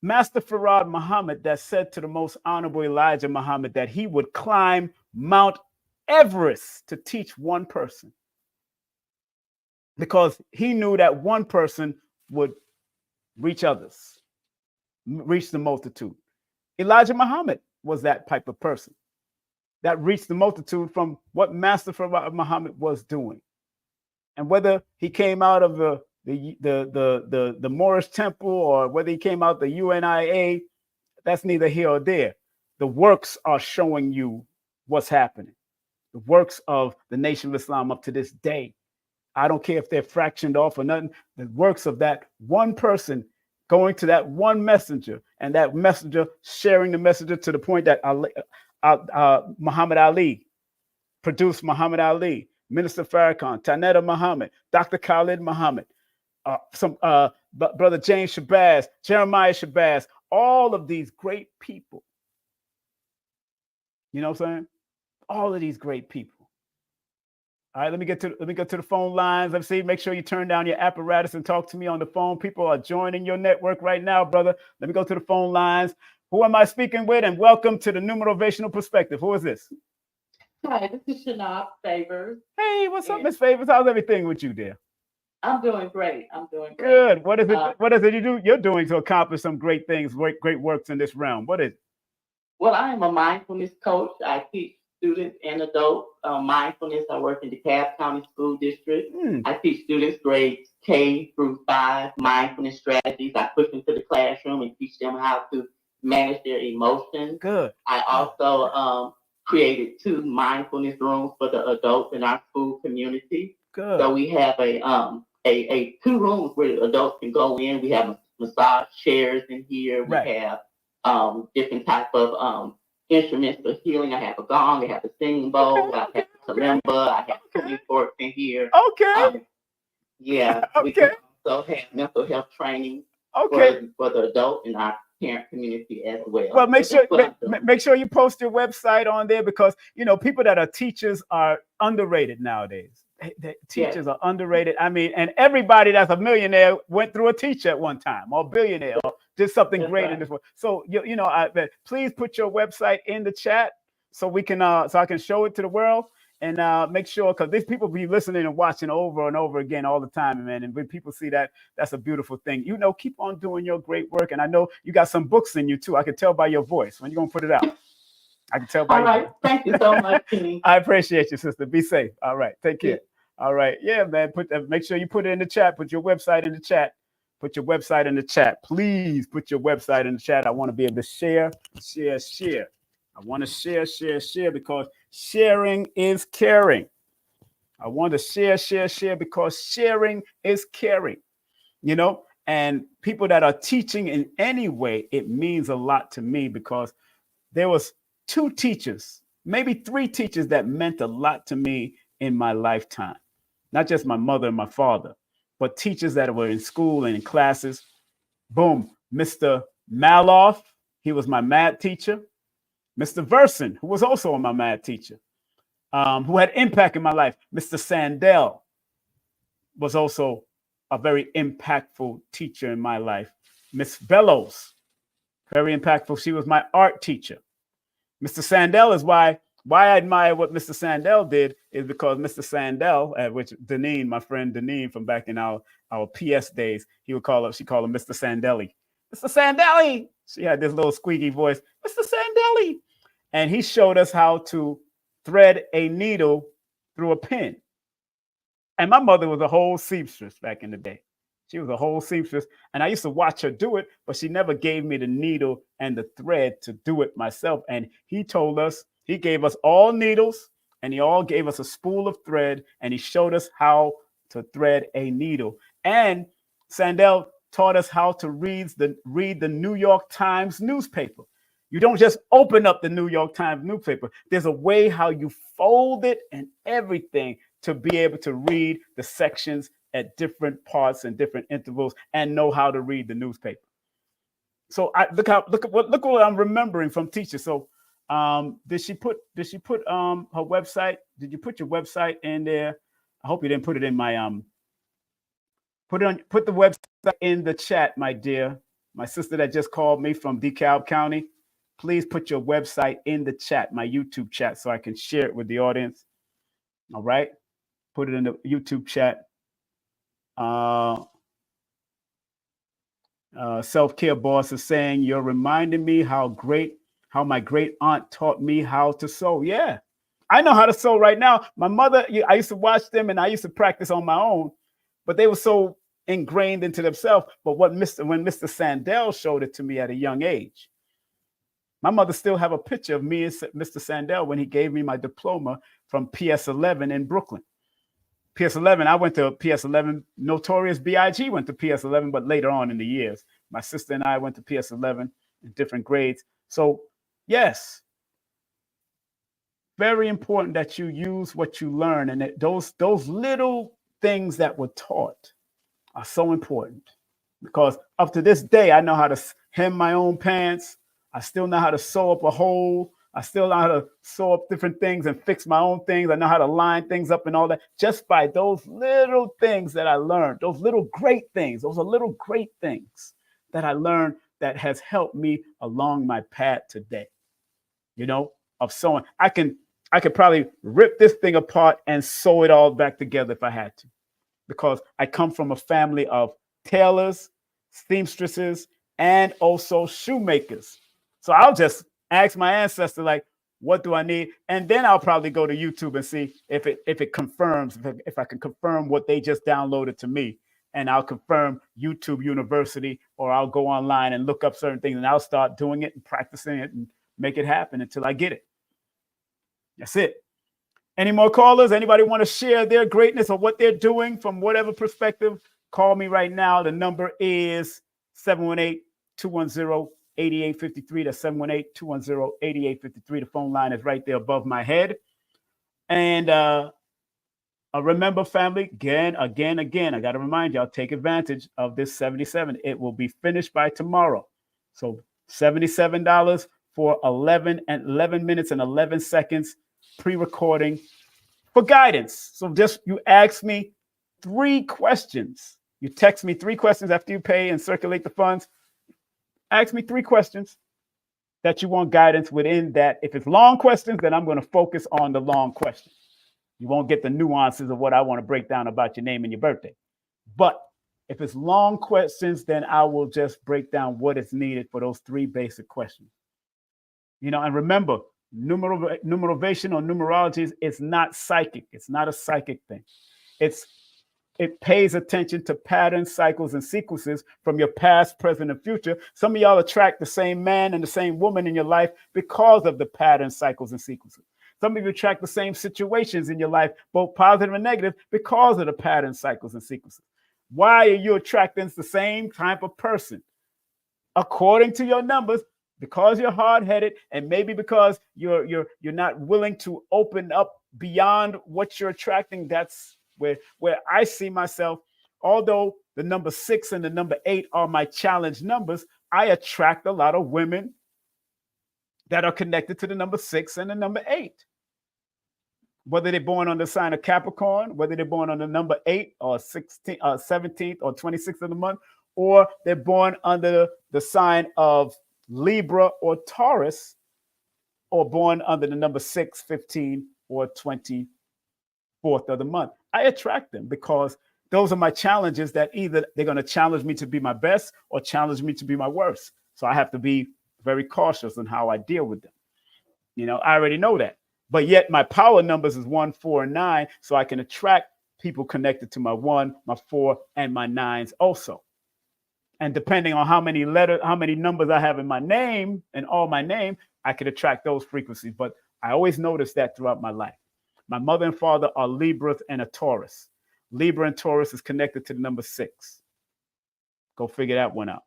Master Farad Muhammad that said to the most honorable Elijah Muhammad that he would climb Mount Everest to teach one person, because he knew that one person would reach others, reach the multitude. Elijah Muhammad was that type of person that reached the multitude from what Master Farad Muhammad was doing. And whether he came out of the Moorish temple or whether he came out the UNIA, that's neither here or there. The works are showing you what's happening. The works of the Nation of Islam up to this day. I don't care if they're fractioned off or nothing. The works of that one person going to that one messenger, and that messenger sharing the messenger to the point that Muhammad Ali produced Muhammad Ali, Minister Farrakhan, Tanetta Muhammad, Dr. Khalid Muhammad, Brother James Shabazz, Jeremiah Shabazz, all of these great people. You know what I'm saying? All of these great people. All right, let me get to the phone lines. Let's see. Make sure you turn down your apparatus and talk to me on the phone. People are joining your network right now, brother. Let me go to the phone lines. Who am I speaking with? And welcome to the Numerovational Perspective. Who is this? Hi, this is Shanab Favors. Hey, what's up, Miss Favors? How's everything with you, dear? I'm doing great. I'm doing great. Good. What is it? What is it you're doing to accomplish some great things, great works in this realm? What is it? Well, I am a mindfulness coach. I teach students and adults mindfulness. I work in the DeKalb County School District. I teach students grades K through 5 mindfulness strategies. I push them to the classroom and teach them how to manage their emotions. Good. I also created 2 mindfulness rooms for the adults in our school community. Good. So we have a 2 rooms where adults can go in. We have massage chairs in here. We have different type of instruments for healing. I have a gong, I have a singing bowl, I have a kalimba, I have tuning forks in here. Okay. We can also have mental health training for the adult and our parent community as well. Well, make sure you post your website on there, because people that are teachers are underrated nowadays. Teachers are underrated. I mean, and everybody that's a millionaire went through a teacher at one time, or billionaire, or did something great in this world. So please put your website in the chat so we can so I can show it to the world, and make sure, because these people be listening and watching over and over again all the time, man. And when people see that, that's a beautiful thing. Keep on doing your great work, and I know you got some books in you too. I can tell by your voice. When you gonna put it out? I can tell by your voice. Thank you so much, Kenny. I appreciate you, sister. Be safe. All right. Take care. All right. Yeah, man. Make sure you put it in the chat. Put your website in the chat. Put your website in the chat. Please put your website in the chat. I want to be able to share. I want to share because sharing is caring. I want to share because sharing is caring. And people that are teaching in any way, it means a lot to me, because there was 2 teachers, maybe 3 teachers that meant a lot to me in my lifetime. Not just my mother and my father, but teachers that were in school and in classes. Boom. Mr. Maloff, he was my math teacher. Mr. Verson, who was also my math teacher, who had impact in my life. Mr. Sandell was also a very impactful teacher in my life. Miss Bellows, very impactful. She was my art teacher. Mr. Sandell is why I admire what Mr. Sandell did, is because Mr. Sandell, which Deneen, my friend Deneen from back in our PS days, she called him Mr. Sandelli. Mr. Sandelli. She had this little squeaky voice, Mr. Sandelli. And he showed us how to thread a needle through a pin. And my mother was a whole seamstress back in the day. She was a whole seamstress. And I used to watch her do it, but she never gave me the needle and the thread to do it myself. And he gave us all needles, and he all gave us a spool of thread, and he showed us how to thread a needle. And Sandell taught us how to read the New York Times newspaper. You don't just open up the New York Times newspaper. There's a way how you fold it and everything to be able to read the sections at different parts and different intervals, and know how to read the newspaper. So look what I'm remembering from teachers. So did she put her website? Did you put your website in there? I hope you didn't put it in my put the website in the chat, my dear. My sister that just called me from DeKalb County. Please put your website in the chat, my YouTube chat, so I can share it with the audience. All right. Put it in the YouTube chat. Self-care boss is saying, you're reminding me how my great aunt taught me how to sew. Yeah, I know how to sew right now. My mother, I used to watch them and I used to practice on my own, but they were so ingrained into themselves. But when Mr. Sandell showed it to me at a young age, my mother still have a picture of me and Mr. Sandell when he gave me my diploma from PS11 in Brooklyn. PS11, I went to PS11. Notorious B.I.G. went to PS11, but later on in the years. My sister and I went to PS11 in different grades. So, yes, very important that you use what you learn. And that those little things that were taught are so important. Because up to this day, I know how to hem my own pants. I still know how to sew up a hole. I still know how to sew up different things and fix my own things. I know how to line things up and all that, just by those little things that I learned, those little great things. Those are little great things that I learned that has helped me along my path today, of sewing. I could probably rip this thing apart and sew it all back together if I had to, because I come from a family of tailors, seamstresses, and also shoemakers. So I'll just ask my ancestor, like, what do I need? And then I'll probably go to YouTube and see if it confirms, if I can confirm what they just downloaded to me. And I'll confirm YouTube University, or I'll go online and look up certain things, and I'll start doing it and practicing it and make it happen until I get it. That's it. Any more callers? Anybody want to share their greatness or what they're doing from whatever perspective? Call me right now. The number is 718-210-8853. That's 718-210-8853. The phone line is right there above my head. And remember, family, again, I got to remind y'all, take advantage of this 77. It will be finished by tomorrow. So $77 for 11 minutes and 11 seconds pre-recording for guidance. So just you ask me 3 questions. You text me 3 questions after you pay and circulate the funds. Ask me 3 questions that you want guidance within that. If it's long questions, then I'm going to focus on the long questions. You won't get the nuances of what I want to break down about your name and your birthday. But if it's long questions, then I will just break down what is needed for those 3 basic questions. And remember, numerovation or numerology is not psychic. It's not a psychic thing. It pays attention to patterns, cycles, and sequences from your past, present, and future. Some of y'all attract the same man and the same woman in your life because of the patterns, cycles, and sequences. Some of you attract the same situations in your life, both positive and negative, because of the patterns, cycles, and sequences. Why are you attracting the same type of person? According to your numbers, because you're hard-headed, and maybe because you're not willing to open up beyond what you're attracting. That's where I see myself. Although the number 6 and the number 8 are my challenge numbers, I attract a lot of women that are connected to the number 6 and the number 8. Whether they're born on the sign of Capricorn, whether they're born on the number 8 or 16, 17th or 26th of the month, or they're born under the sign of Libra or Taurus, or born under the number 6, 15, or 24th of the month. I attract them because those are my challenges that either they're going to challenge me to be my best or challenge me to be my worst. So I have to be very cautious on how I deal with them. I already know that. But yet my power numbers is 1, 4, and 9. So I can attract people connected to my 1, my 4, and my 9s also. And depending on how many numbers I have in my name and all my name, I can attract those frequencies. But I always notice that throughout my life. My mother and father are Libras and a Taurus. Libra and Taurus is connected to the number 6. Go figure that one out.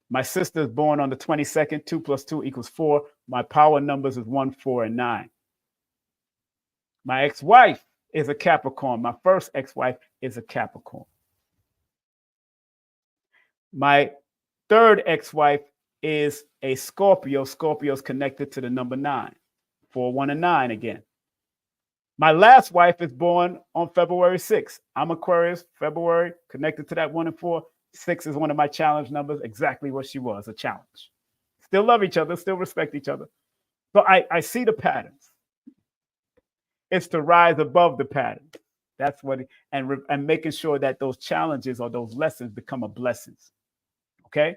My sister is born on the 22nd. 2 + 2 = 4. My power numbers is 1, 4, and 9. My ex-wife is a Capricorn. My first ex-wife is a Capricorn. My third ex-wife is a Scorpio. Scorpio is connected to the number 9. 4, 1, and 9 again. My last wife is born on February 6th. I'm Aquarius, February, connected to that 1 and 4. 6 is one of my challenge numbers, exactly what she was, a challenge. Still love each other, still respect each other. But I see the patterns. It's to rise above the pattern. That's what, and making sure that those challenges or those lessons become a blessings. Okay?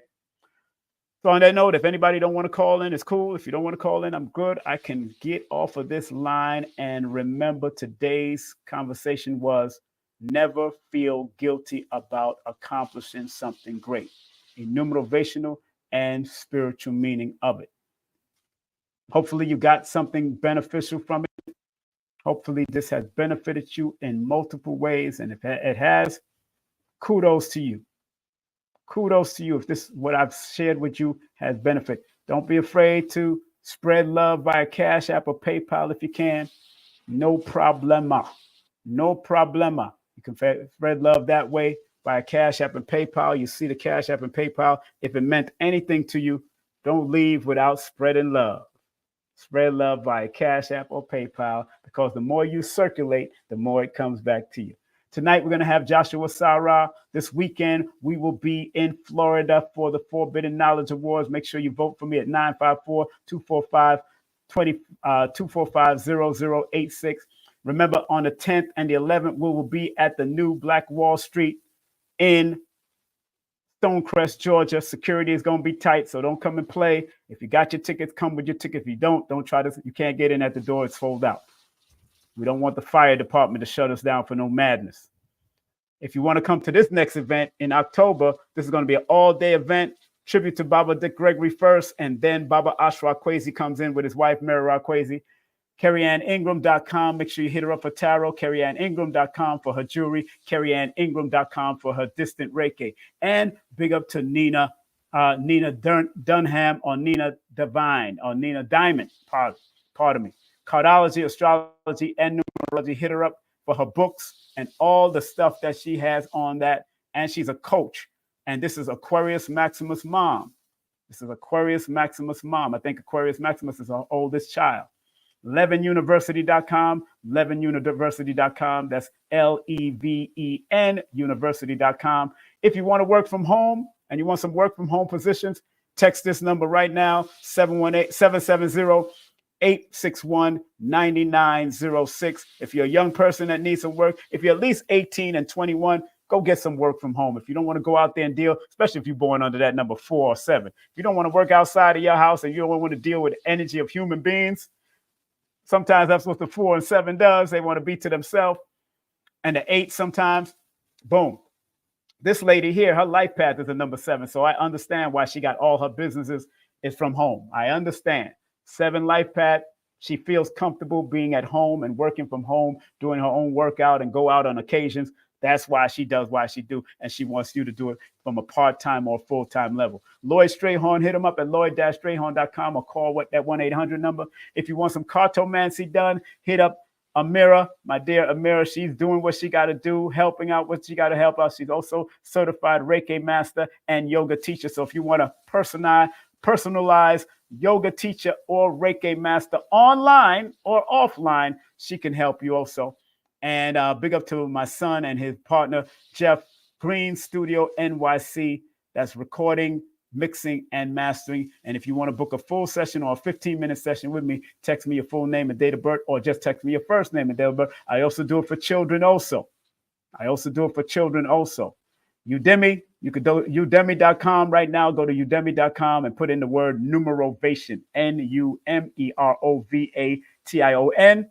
So on that note, if anybody don't want to call in, it's cool. If you don't want to call in, I'm good. I can get off of this line. And remember, today's conversation was never feel guilty about accomplishing something great. A numerovational and spiritual meaning of it. Hopefully you got something beneficial from it. Hopefully this has benefited you in multiple ways. And if it has, kudos to you. Kudos to you if this, what I've shared with you, has benefit. Don't be afraid to spread love via Cash App or PayPal if you can. No problema. No problema. You can spread love that way via Cash App and PayPal. You see the Cash App and PayPal. If it meant anything to you, don't leave without spreading love. Spread love via Cash App or PayPal, because the more you circulate, the more it comes back to you. Tonight, we're going to have Joshua Sarah. This weekend, we will be in Florida for the Forbidden Knowledge Awards. Make sure you vote for me at 954-245-0086. Remember, on the 10th and the 11th, we will be at the new Black Wall Street in Stonecrest, Georgia. Security is going to be tight, so don't come and play. If you got your tickets, come with your tickets. If you don't try to. You can't get in at the door. It's sold out. We don't want the fire department to shut us down for no madness. If you want to come to this next event in October, this is going to be an all-day event. Tribute to Baba Dick Gregory first, and then Baba Ashra Kwesi comes in with his wife, Mary Kwesi. CarrieAnnIngram.com. Make sure you hit her up for tarot. CarrieAnnIngram.com for her jewelry. CarrieAnnIngram.com for her distant Reiki. And big up to Nina Dunham or Nina Divine or Nina Diamond. Pardon me. Cardology, astrology, and numerology. Hit her up for her books and all the stuff that she has on that. And she's a coach. And this is Aquarius Maximus mom. This is Aquarius Maximus mom. I think Aquarius Maximus is our oldest child. LevenUniversity.com. LevenUniversity.com. That's LEVEN University.com. If you want to work from home and you want some work from home positions, text this number right now, 770-861-9906. If you're a young person that needs some work, if you're at least 18 and 21, go get some work from home. If you don't want to go out there and deal, especially if you're born under that number 4 or 7, if you don't want to work outside of your house and you don't want to deal with the energy of human beings, sometimes that's what the 4 and 7 does. They want to be to themselves. And the 8 sometimes, boom. This lady here, her life path is a number 7. So I understand why she got all her businesses is from home. I understand. 7 life path. She feels comfortable being at home and working from home, doing her own workout and go out on occasions. That's why she does why she do. And she wants you to do it from a part-time or full-time level. Lloyd Strayhorn, hit him up at lloyd-strayhorn.com or call that 1-800 number. If you want some cartomancy done, hit up Amira, my dear Amira. She's doing what she got to do, helping out what she got to help out. She's also certified Reiki master and yoga teacher. So if you want to personalize yoga teacher or Reiki master online or offline, she can help you also. And big up to my son and his partner, Jeff Green Studio NYC. That's recording, mixing, and mastering. And if you want to book a full session or a 15-minute session with me, text me your full name and date of birth, or just text me your first name and date of birth. I also do it for children also. Udemy, you could do udemy.com right now. Go to udemy.com and put in the word numerovation, Numerovatation.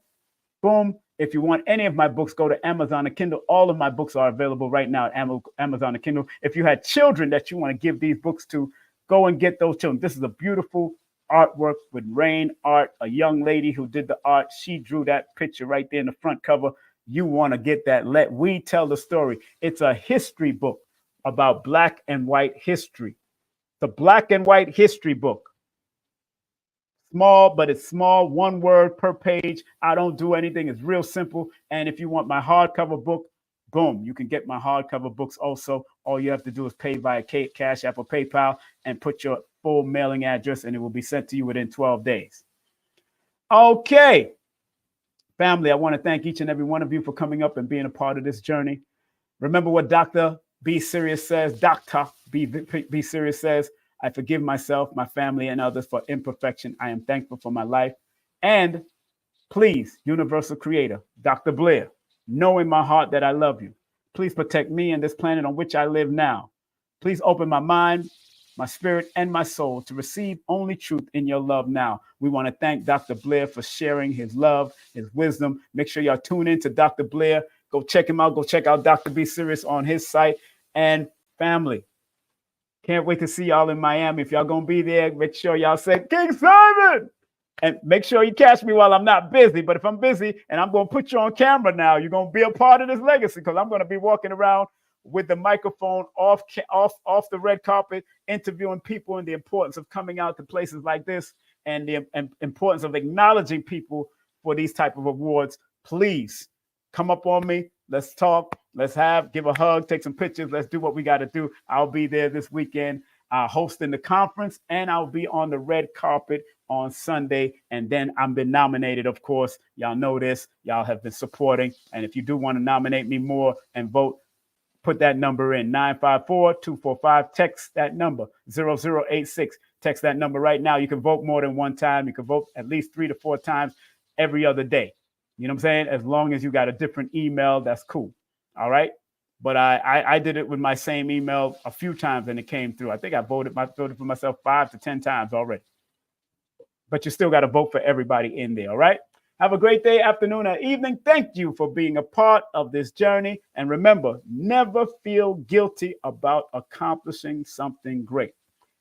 Boom. If you want any of my books, go to Amazon and Kindle. All of my books are available right now at Amazon and Kindle. If you had children that you want to give these books to, go and get those children. This is a beautiful artwork with Rain Art, a young lady who did the art. She drew that picture right there in the front cover. You want to get that. Let we tell the story. It's a history book about black and white history. The black and white history book. Small, but it's small, 1 word per page. I don't do anything. It's real simple. And if you want my hardcover book, boom, you can get my hardcover books also. All you have to do is pay via Cash App or PayPal and put your full mailing address, and it will be sent to you within 12 days. Okay. Family, I want to thank each and every one of you for coming up and being a part of this journey. Remember what Dr. B. Serious says. Dr. B. Serious says, I forgive myself, my family, and others for imperfection. I am thankful for my life. And please, Universal Creator, Dr. Blair, know in my heart that I love you. Please protect me and this planet on which I live now. Please open my mind, my spirit, and my soul to receive only truth in your love now. We want to thank Dr. Blair for sharing his love, his wisdom. Make sure y'all tune in to Dr. Blair. Go check him out. Go check out Dr. B. Serious on his site. And family, can't wait to see y'all in Miami. If y'all going to be there, make sure y'all say, King Simon! And make sure you catch me while I'm not busy. But if I'm busy and I'm going to put you on camera now, you're going to be a part of this legacy, because I'm going to be walking around with the microphone off the red carpet, interviewing people, and the importance of coming out to places like this, and the importance of acknowledging people for these type of awards. Please come up on me. Let's talk. Let's give a hug, take some pictures. Let's do what we got to do. I'll be there this weekend. hosting the conference, and I'll be on the red carpet on Sunday. And then I've been nominated, of course. Y'all know this. Y'all have been supporting. And if you do want to nominate me more and vote, put that number in 954-245. Text that number 0086. Text that number right now. You can vote more than one time. You can vote at least 3 to 4 times every other day. You know what I'm saying? As long as you got a different email, that's cool. All right. But I did it with my same email a few times and it came through. I think I voted for myself 5 to 10 times already. But you still got to vote for everybody in there. All right. Have a great day, afternoon, or evening. Thank you for being a part of this journey. And remember, never feel guilty about accomplishing something great.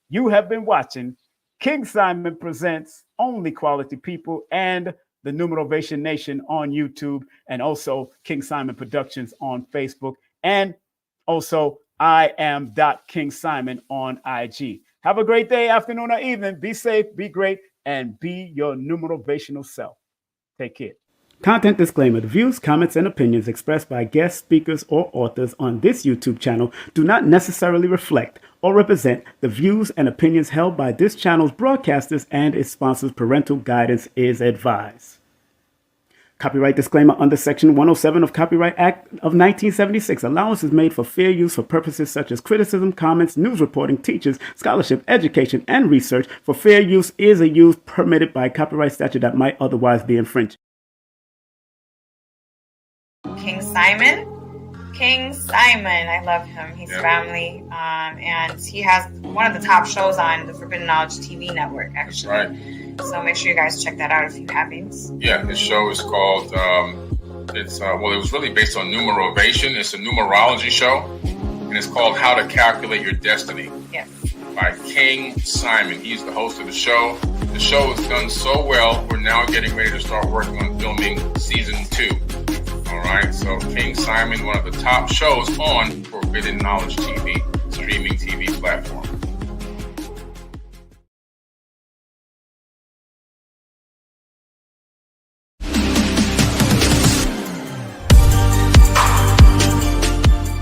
You have been watching King Simon Presents Only Quality People and the Numerovation Nation on YouTube, and also King Simon Productions on Facebook, and also I am King Simon on IG. Have a great day, afternoon, or evening. Be safe, be great, and be your numerovational self. Take care. Content disclaimer. The views, comments, and opinions expressed by guest speakers or authors on this YouTube channel do not necessarily reflect or represent the views and opinions held by this channel's broadcasters and its sponsors. Parental guidance is advised. Copyright disclaimer under Section 107 of Copyright Act of 1976. Allowance is made for fair use for purposes such as criticism, comments, news reporting, teachers, scholarship, education, and research. For fair use is a use permitted by copyright statute that might otherwise be infringed. King Simon. King Simon, I love him. He's family, and he has one of the top shows on the Forbidden Knowledge TV network, actually. That's right. So make sure you guys check that out if you haven't. Yeah, his show is called, it was really based on numerovation. It's a numerology show, and it's called How to Calculate Your Destiny. Yes. By King Simon. He's the host of the show. The show has done so well, we're now getting ready to start working on filming season 2. All right, so King Simon, one of the top shows on Forbidden Knowledge TV, streaming TV platform.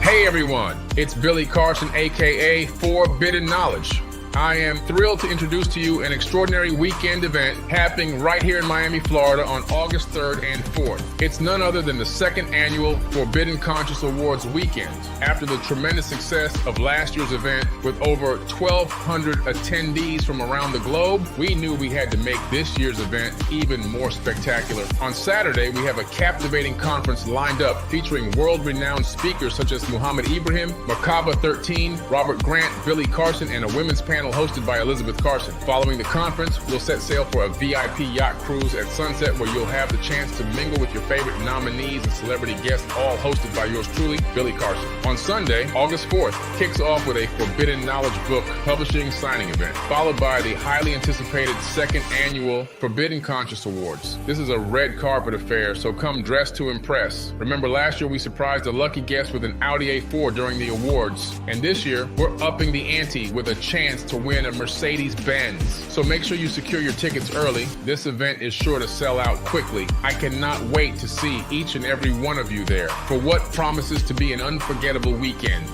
Hey everyone, it's Billy Carson, aka Forbidden Knowledge. I am thrilled to introduce to you an extraordinary weekend event happening right here in Miami, Florida on August 3rd and 4th. It's none other than the second annual Forbidden Conscious Awards weekend. After the tremendous success of last year's event with over 1,200 attendees from around the globe, we knew we had to make this year's event even more spectacular. On Saturday, we have a captivating conference lined up featuring world-renowned speakers such as Muhammad Ibrahim, Makaba 13, Robert Grant, Billy Carson, and a women's panel hosted by Elizabeth Carson. Following the conference, we'll set sail for a VIP yacht cruise at sunset where you'll have the chance to mingle with your favorite nominees and celebrity guests, all hosted by yours truly, Billy Carson. On Sunday, August 4th, kicks off with a Forbidden Knowledge book publishing signing event, followed by the highly anticipated second annual Forbidden Conscious Awards. This is a red carpet affair, so come dressed to impress. Remember last year we surprised a lucky guest with an Audi A4 during the awards, and this year we're upping the ante with a chance to win a Mercedes-Benz. So make sure you secure your tickets early. This event is sure to sell out quickly. I cannot wait to see each and every one of you there for what promises to be an unforgettable weekend.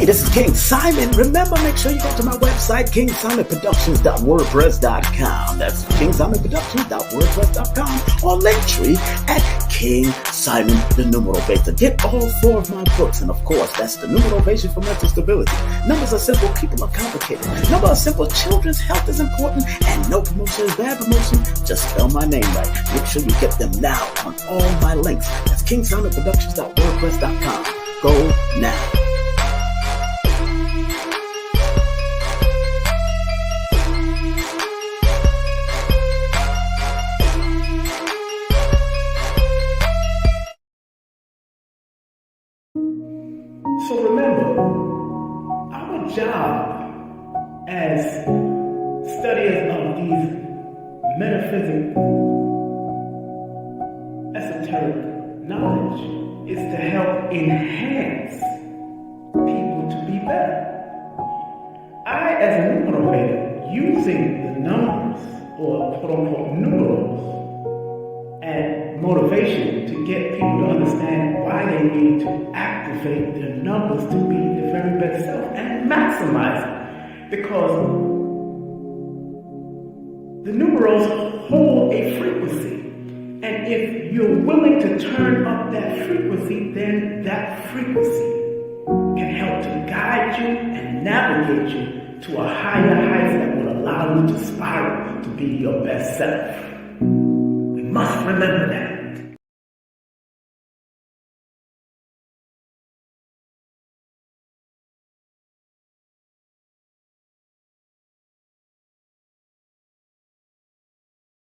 This is King Simon. Remember, make sure you go to my website, kingsimonproductions.wordpress.com. That's kingsimonproductions.wordpress.com, or Linktree at King Simon the Numerovator. Get all 4 of my books, and of course, that's the Numerovation for Mental Stability. Numbers are simple, people are complicated. Numbers are simple, children's health is important, and no promotion is bad promotion. Just spell my name right. Make sure you get them now on all my links. That's kingsimonproductions.wordpress.com. Go now. So remember, our job as studiers of these metaphysical, esoteric knowledge is to help enhance people to be better. I, as a numerovator, using the numbers, or quote-unquote numerals, and motivation to get people to understand why they need to activate their numbers to be their very best self and maximize it. Because the numerals hold a frequency. And if you're willing to turn up that frequency, then that frequency can help to guide you and navigate you to a higher height that will allow you to spiral to be your best self. We must remember that.